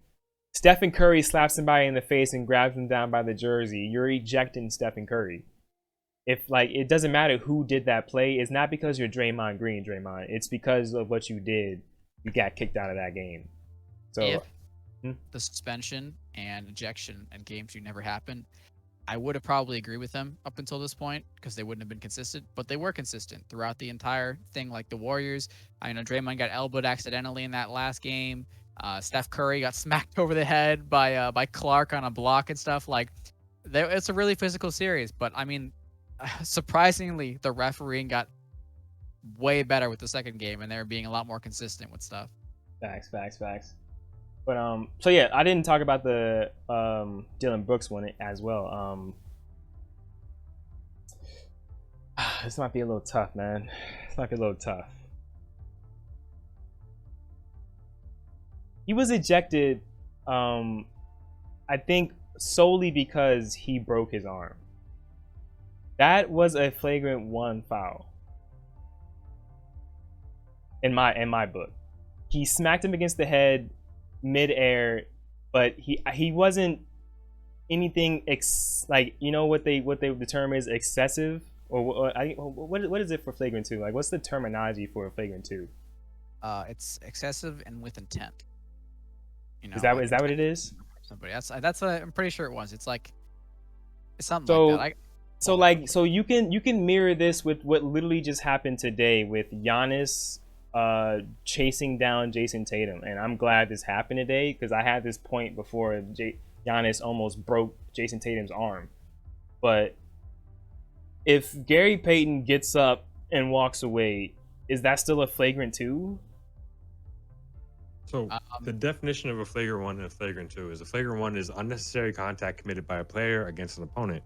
Stephen Curry slaps somebody in the face and grabs them down by the jersey. You're ejecting Stephen Curry. It doesn't matter who did that play. It's not because you're Draymond Green, Draymond. It's because of what you did. You got kicked out of that game. So if the suspension and ejection and game 2 never happened, I would have probably agreed with them up until this point, because they wouldn't have been consistent. But they were consistent throughout the entire thing. Like the Warriors, I know Draymond got elbowed accidentally in that last game. Steph Curry got smacked over the head by Clark on a block and stuff. Like, it's a really physical series. But I mean, surprisingly, the refereeing got way better with the second game, and they were being a lot more consistent with stuff. Facts. But so yeah, I didn't talk about the Dylan Brooks one as well. This might be a little tough, man. This might be a little tough. He was ejected, I think, solely because he broke his arm. That was a flagrant 1 foul. In my book. He smacked him against the head mid-air, but he wasn't anything like, you know what the term is, excessive, or what is it for flagrant 2? Like, what's the terminology for a flagrant 2? It's excessive and with intent. You know, is that like what it is? Somebody that's what I'm pretty sure it was. It's like it's something like that. So you can mirror this with what literally just happened today with Giannis chasing down Jason Tatum, and I'm glad this happened today because I had this point before Giannis almost broke Jason Tatum's arm. But if Gary Payton gets up and walks away, is that still a flagrant 2? So the definition of a flagrant 1 and a flagrant 2 is a flagrant 1 is unnecessary contact committed by a player against an opponent,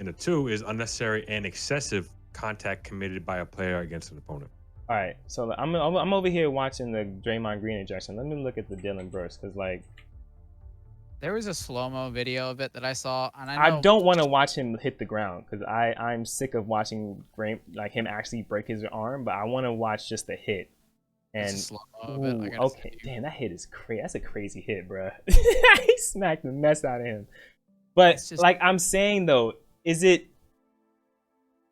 and a 2 is unnecessary and excessive contact committed by a player against an opponent. All right, so I'm over here watching the Draymond Green ejection. Let me look at the Dylan Brooks, because like there was a slow-mo video of it that I saw, and I don't want to watch him hit the ground because I'm sick of watching him actually break his arm, but I want to watch just the hit. And okay, damn, that hit is crazy. That's a crazy hit, bro. He smacked the mess out of him. But like I'm saying though, is it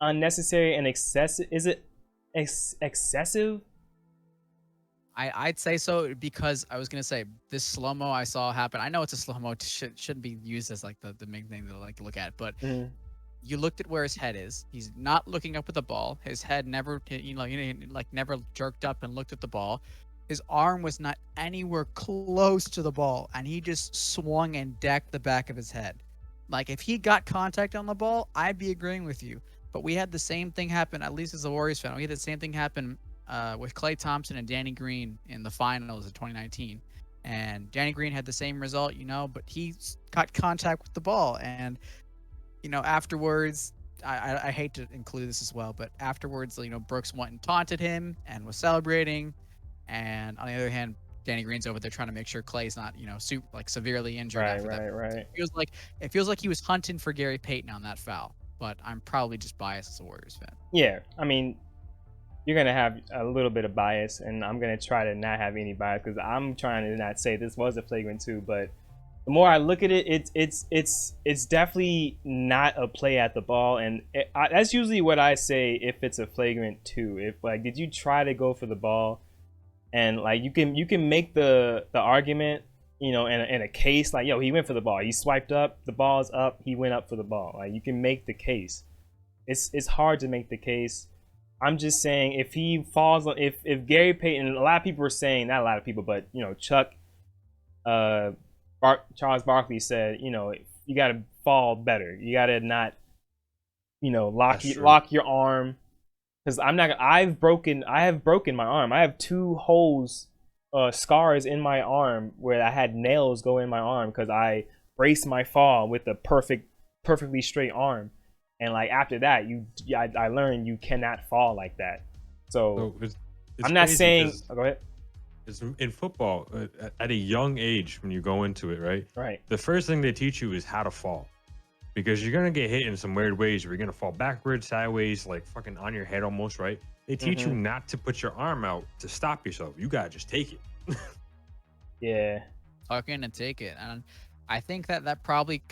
unnecessary and excessive? Is it excessive? I'd say so, because I was gonna say this slow mo I saw happen. I know it's a slow mo, shouldn't be used as like the main thing to like look at, but you looked at where his head is. He's not looking up at the ball. His head never, never jerked up and looked at the ball. His arm was not anywhere close to the ball, and he just swung and decked the back of his head. Like, if he got contact on the ball, I'd be agreeing with you. But we had the same thing happen, at least as a Warriors fan. We had the same thing happen with Klay Thompson and Danny Green in the finals of 2019. And Danny Green had the same result, but he got contact with the ball. And afterwards, I hate to include this as well, but afterwards, Brooks went and taunted him and was celebrating. And on the other hand, Danny Green's over there trying to make sure Klay's not, severely injured. Right. It feels like he was hunting for Gary Payton on that foul, but I'm probably just biased as a Warriors fan. Yeah, I mean, you're gonna have a little bit of bias, and I'm gonna try to not have any bias because I'm trying to not say this was a flagrant 2, but the more I look at it, it's definitely not a play at the ball, and that's usually what I say if it's a flagrant 2. If like, did you try to go for the ball, and like you can make the argument, in a case like, yo, he went for the ball, he swiped up, the ball's up, he went up for the ball. Like, you can make the case. It's hard to make the case. I'm just saying, if he falls, if Gary Payton, a lot of people were saying, not a lot of people, but Chuck. Charles Barkley said, you got to fall better. You got to not, lock your arm, because I have broken my arm. I have 2 holes, scars in my arm where I had nails go in my arm because I braced my fall with a perfectly straight arm. And like after that, I learned you cannot fall like that. So it's I'm not saying. Go ahead. In football, at a young age, when you go into it, right? The first thing they teach you is how to fall, because you're gonna get hit in some weird ways. Where you're gonna fall backwards, sideways, like fucking on your head almost, right? They teach you not to put your arm out to stop yourself. You gotta just take it. Yeah, tuck in and take it. And I think that probably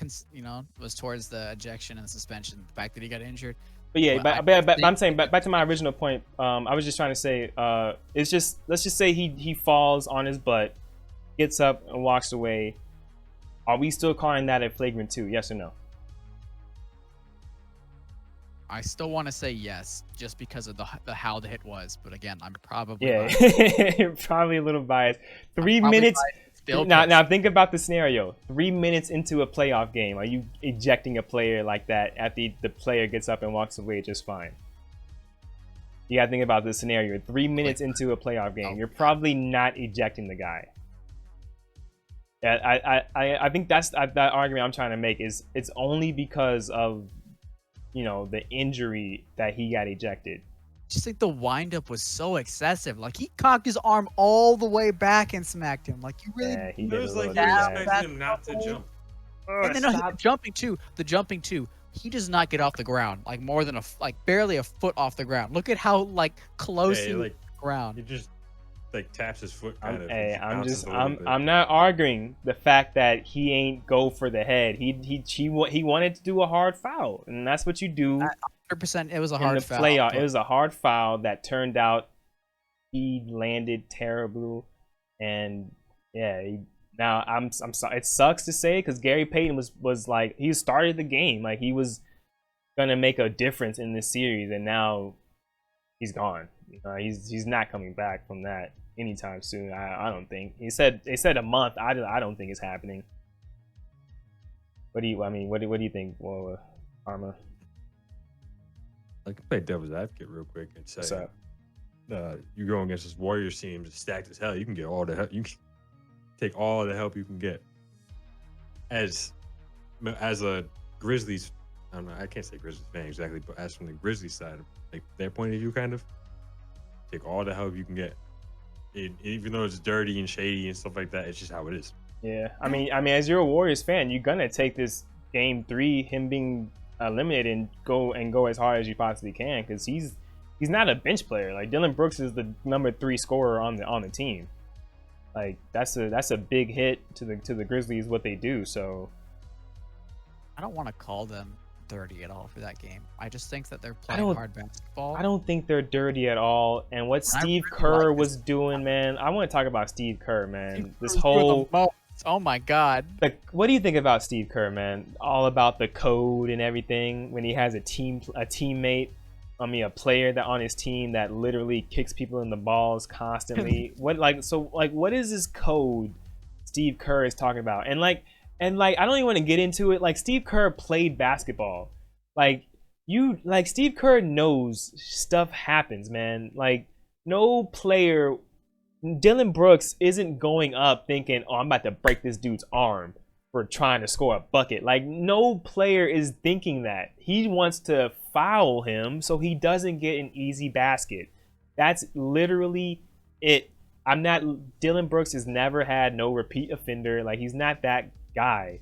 was towards the ejection and suspension, the fact that he got injured. But yeah, but I'm saying, back to my original point. I was just trying to say, it's just, let's just say he falls on his butt, gets up and walks away. Are we still calling that a flagrant 2? Yes or no? I still want to say yes, just because of the how the hit was. But again, I'm probably probably a little biased. 3 minutes. Now think about the scenario. 3 minutes into a playoff game, are you ejecting a player like that after the player gets up and walks away just fine? You gotta think about this scenario. 3 minutes into a playoff game, you're probably not ejecting the guy. I think that's that argument I'm trying to make is it's only because of the injury that he got ejected. Just think the windup was so excessive. Like, he cocked his arm all the way back and smacked him. Like, you really. Yeah, it was like he expected him not to jump. And then the jumping too. He does not get off the ground like more than barely a foot off the ground. Look at how close he was to the ground. like taps his foot kind of. Hey, bounces a little bit. I'm not arguing the fact that he ain't go for the head. He wanted to do a hard foul, and that's what you do. 100%. It was a hard foul. Playoff. It was a hard foul that turned out he landed terrible, and yeah. Now I'm sorry. It sucks to say because Gary Payton was like he started the game like he was gonna make a difference in this series, and now he's gone. He's not coming back from that anytime soon. I don't think. They said a month. I don't think it's happening. What do you think, Arma? I can play devil's advocate real quick and say, What's up? You go against this Warriors team stacked as hell. You can get all the help. You can take all the help you can get. As a Grizzlies, I don't know. I can't say Grizzlies fan exactly, but as from the Grizzlies side, like their point of view, kind of take all the help you can get. Even though it's dirty and shady and stuff like that, it's just how it is. Yeah, I mean, as you're a Warriors fan, you're gonna take this game 3, him being eliminated, and go as hard as you possibly can, because he's not a bench player. Like Dylan Brooks is the number 3 scorer on the team. Like that's a big hit to the Grizzlies what they do. So I don't want to call them dirty at all for that game. I just think that they're playing hard basketball. I don't think they're dirty at all. And what Steve Kerr was doing, man, I want to talk about Steve Kerr, man. This whole oh my God. What do you think about Steve Kerr, man? All about the code and everything. When he has a teammate, a player that on his team that literally kicks people in the balls constantly. What is this code Steve Kerr is talking about? And I don't even want to get into it. Like Steve Kerr played basketball. Steve Kerr knows stuff happens, man. Like no player, Dylan Brooks isn't going up thinking, "Oh, I'm about to break this dude's arm for trying to score a bucket." Like no player is thinking that. He wants to foul him so he doesn't get an easy basket. That's literally it. Dylan Brooks has never had no repeat offender. Like he's not that guy.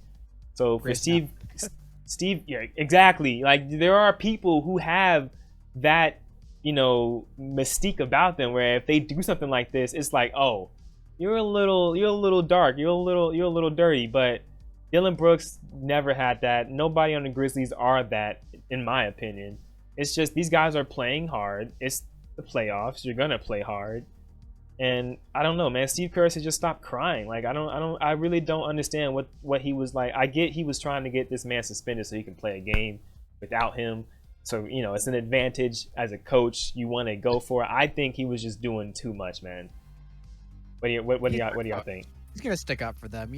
So for Steve, yeah, exactly. Like there are people who have that, mystique about them where if they do something like this, it's like, oh, you're a little dark, you're a little dirty. But Dylan Brooks never had that. Nobody on the Grizzlies are that, in my opinion. It's just these guys are playing hard. It's the playoffs. You're gonna play hard. And I don't know, man. Steve Kerr should just stop crying. Like I really don't understand what he was like. I get he was trying to get this man suspended so he can play a game without him. So it's an advantage as a coach. You want to go for it. I think he was just doing too much, man. What do y'all think? He's gonna stick up for them.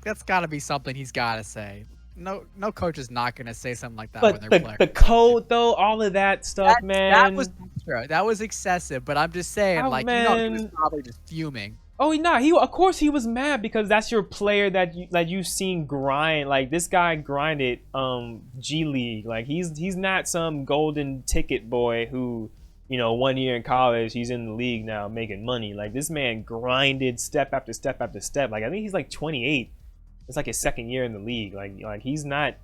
That's got to be something he's got to say. No coach is not gonna say something like that when they're playing. The code though, all of that stuff, man. That was extra. That was excessive. But I'm just saying, he was probably just fuming. Oh no, of course he was mad because that's your player that you've seen grind. Like this guy grinded G League. Like he's not some golden ticket boy who 1 year in college he's in the league now making money. Like this man grinded step after step after step. Like I think he's like 28. It's like his second year in the league. Like he's not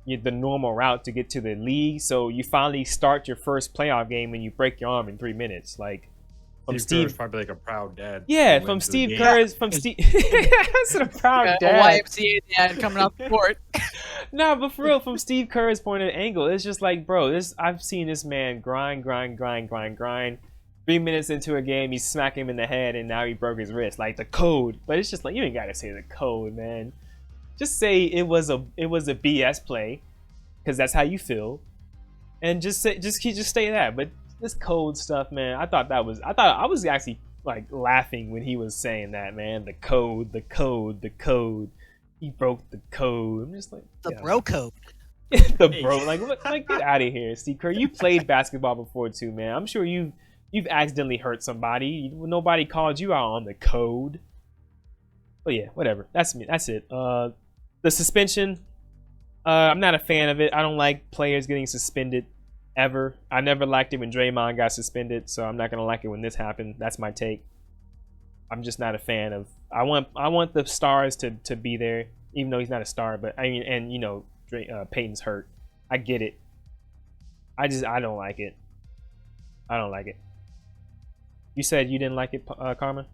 the normal route to get to the league. So you finally start your first playoff game and you break your arm in 3 minutes. Like from Steve probably like a proud dad. Yeah, from Steve Kerr's That's a proud dad. YMCA dad coming out the court. No, but for real, from Steve Kerr's point of angle, it's just like, bro, I've seen this man grind. 3 minutes into a game, he smacked him in the head, and now he broke his wrist. Like the code, but it's just like you ain't gotta say the code, man. Just say it was a BS play, because that's how you feel, and just say that. But this code stuff, man, I thought I was actually like laughing when he was saying that, man. The code. He broke the code. I'm just like bro code. The bro, like get out of here, Steve Kerr. You played basketball before too, man. I'm sure you've accidentally hurt somebody. Nobody called you out on the code. But yeah, whatever. That's me. That's it. The suspension. I'm not a fan of it. I don't like players getting suspended ever. I never liked it when Draymond got suspended, so I'm not gonna like it when this happened. That's my take. I'm just not a fan of. I want the stars to be there, even though he's not a star. But I mean, and Peyton's hurt. I get it. I don't like it. I don't like it. You said you didn't like it, Carmen?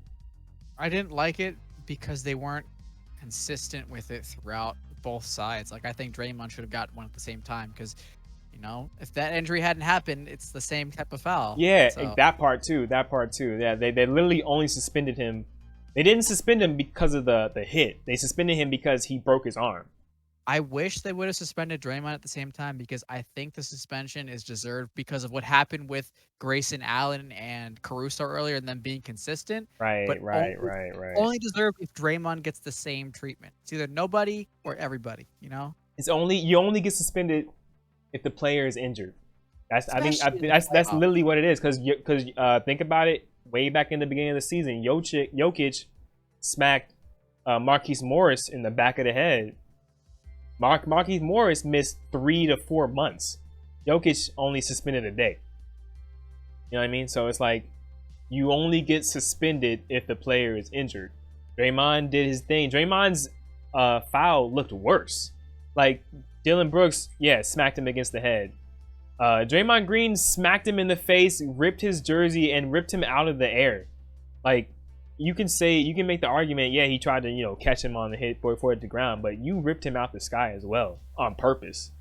I didn't like it because they weren't consistent with it throughout both sides. Like, I think Draymond should have got one at the same time because, you know, if that injury hadn't happened, it's the same type of foul. Yeah, So, that part too. Yeah, they literally only suspended him. They didn't suspend him because of the hit. They suspended him because he broke his arm. I wish they would have suspended Draymond at the same time because I think the suspension is deserved because of what happened with Grayson Allen and Caruso earlier and them being consistent. Right. Only deserved if Draymond gets the same treatment. It's either nobody or everybody, you know? You only get suspended if the player is injured. That's literally what it is. Because think about it. Way back in the beginning of the season, Jokic smacked Marquise Morris in the back of the head. Marquise Morris missed 3 to 4 months. Jokic only suspended a day. You know what I mean? So it's like you only get suspended if the player is injured. Draymond did his thing. Draymond's foul looked worse. Like Dylan Brooks, smacked him against the head. Draymond Green smacked him in the face, ripped his jersey, and ripped him out of the air. Like, you can make the argument, he tried to, catch him on the hit before it hit the ground, but you ripped him out the sky as well on purpose.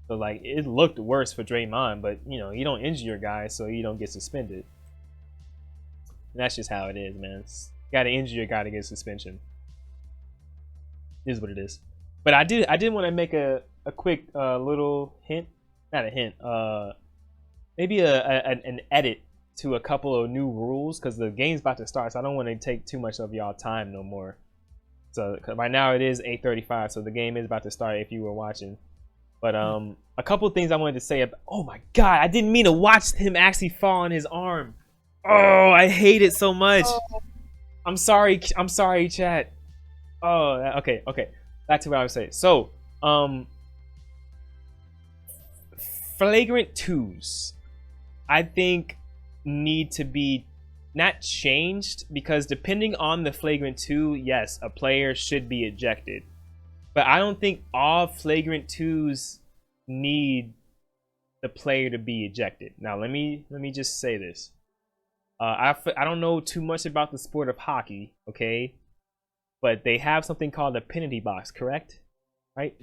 So, like, it looked worse for Draymond, but, you don't injure your guy, so you don't get suspended. And that's just how it is, man. You got to injure your guy to get suspension. It is what it is. But I did want to make a quick little hint. Not a hint. Maybe an edit to a couple of new rules because the game's about to start, so I don't want to take too much of y'all time no more. So right now it is 8:35, so the game is about to start if you were watching. But a couple of things I wanted to say. Oh my God, I didn't mean to watch him actually fall on his arm. Oh, I hate it so much. I'm sorry, chat. Oh, okay. Back to what I was saying. So, flagrant twos, I think, need to be not changed because depending on the flagrant two, yes, a player should be ejected. But I don't think all flagrant twos need the player to be ejected. Now, let me just say this. I don't know too much about the sport of hockey, okay? But they have something called a penalty box, correct? Right?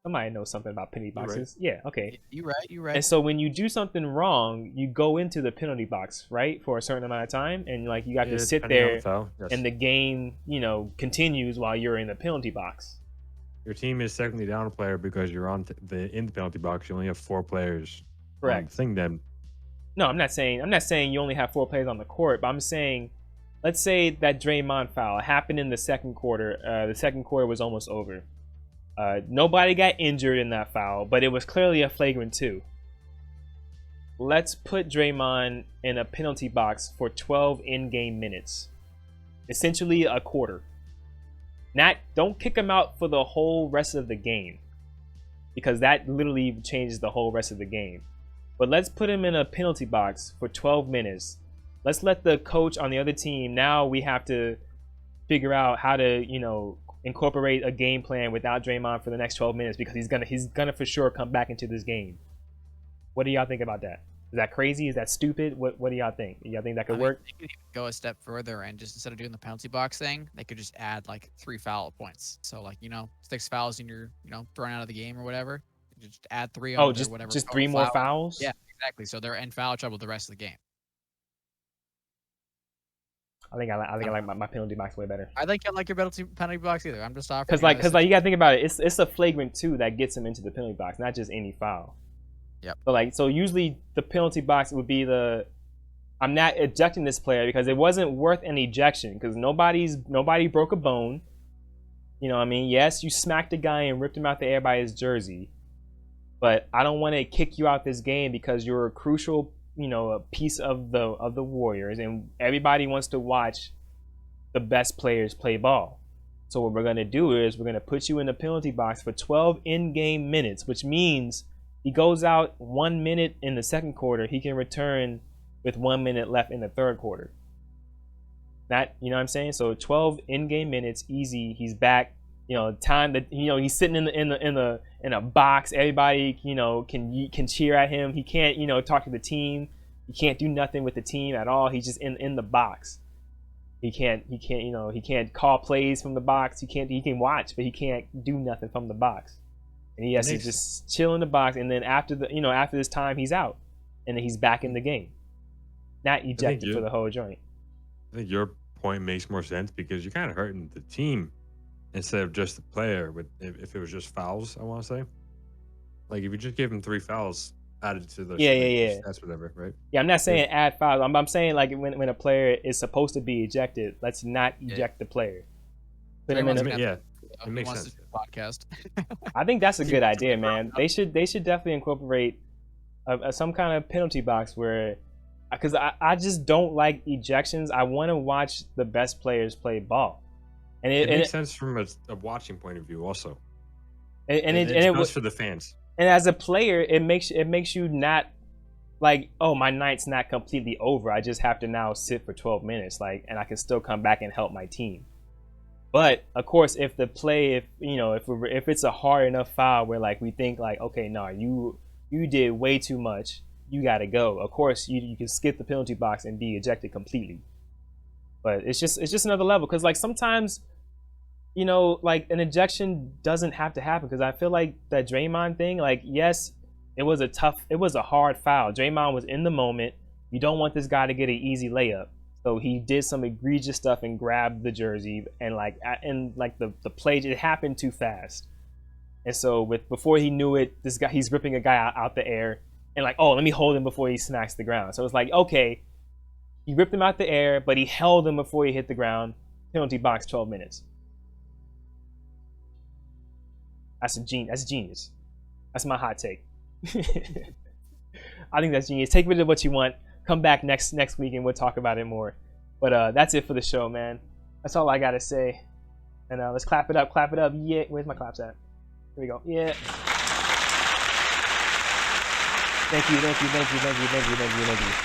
Somebody knows something about penalty boxes. Right. Yeah, okay. You're right. And so when you do something wrong, you go into the penalty box, right? For a certain amount of time. And like you got to sit there and the game, continues while you're in the penalty box. Your team is secondly down a player because you're in the penalty box. You only have 4 players. Correct. No, I'm not saying you only have 4 players on the court, but I'm saying, let's say that Draymond foul happened in the second quarter. The second quarter was almost over. Nobody got injured in that foul, but it was clearly a flagrant 2. Let's put Draymond in a penalty box for 12 in-game minutes. Essentially a quarter. Don't kick him out for the whole rest of the game, because that literally changes the whole rest of the game. But let's put him in a penalty box for 12 minutes. Let's let the coach on the other team, now we have to figure out how to, incorporate a game plan without Draymond for the next 12 minutes because he's gonna for sure come back into this game. What do y'all think about that? Is that crazy? Is that stupid? What do y'all think? Y'all think that could work? They could go a step further and just instead of doing the penalty box thing, they could just add like 3 foul points. So like 6 fouls and you're thrown out of the game or whatever. You just add 3 on whatever. Just 3 more fouls? Yeah, exactly. So they're in foul trouble the rest of the game. I think I like my penalty box way better. I think I like your penalty box either. I'm just offering. Because you gotta think about it. It's a flagrant 2 that gets him into the penalty box, not just any foul. Yep. So usually the penalty box would be I'm not ejecting this player because it wasn't worth an ejection because nobody broke a bone. You know what I mean? Yes, you smacked a guy and ripped him out the air by his jersey, but I don't want to kick you out this game because you're a crucial a piece of the Warriors, and everybody wants to watch the best players play ball. So what we're going to do is we're going to put you in the penalty box for 12 in-game minutes, which means he goes out 1 minute in the second quarter, he can return with 1 minute left in the third quarter. That, you know what I'm saying? So 12 in-game minutes, easy. He's back. Time that he's sitting in a box. Everybody can cheer at him. He can't talk to the team. He can't do nothing with the team at all. He's just in the box. He can't he can't call plays from the box. He can watch, but he can't do nothing from the box. And he has to just chill in the box, and then after this time he's out. And then he's back in the game. Not ejected for the whole joint. I think your point makes more sense because you're kind of hurting the team instead of just the player. But if it was just fouls, I want to say, like if you just give him 3 fouls added to the that's whatever, right? Yeah, I'm not saying add fouls. I'm saying like when a player is supposed to be ejected, let's not eject the player. Put him in it makes sense. Podcast. I think that's a good idea, man. They should definitely incorporate some kind of penalty box where, because I just don't like ejections. I want to watch the best players play ball, and it makes sense from a watching point of view also. And it was for the fans. And as a player, it makes you not like, oh, my night's not completely over. I just have to now sit for 12 minutes, like, and I can still come back and help my team. But of course, if it's a hard enough foul where like we think like, okay, no, you did way too much, you gotta go. Of course, you can skip the penalty box and be ejected completely. But it's just another level, because like sometimes, like an ejection doesn't have to happen, because I feel like that Draymond thing, like, yes, it was a hard foul. Draymond was in the moment. You don't want this guy to get an easy layup. So he did some egregious stuff and grabbed the jersey, and the play, it happened too fast. And so before he knew it, he's ripping a guy out the air, and like, oh, let me hold him before he smacks the ground. So it's like, okay, he ripped him out the air, but he held him before he hit the ground. Penalty box, 12 minutes. That's genius. That's my hot take. I think that's genius. Take with it what you want. Come back next week and we'll talk about it more. But that's it for the show, man. That's all I gotta say. And let's clap it up. Yeah, where's my claps at? Here we go. Yeah. Thank you.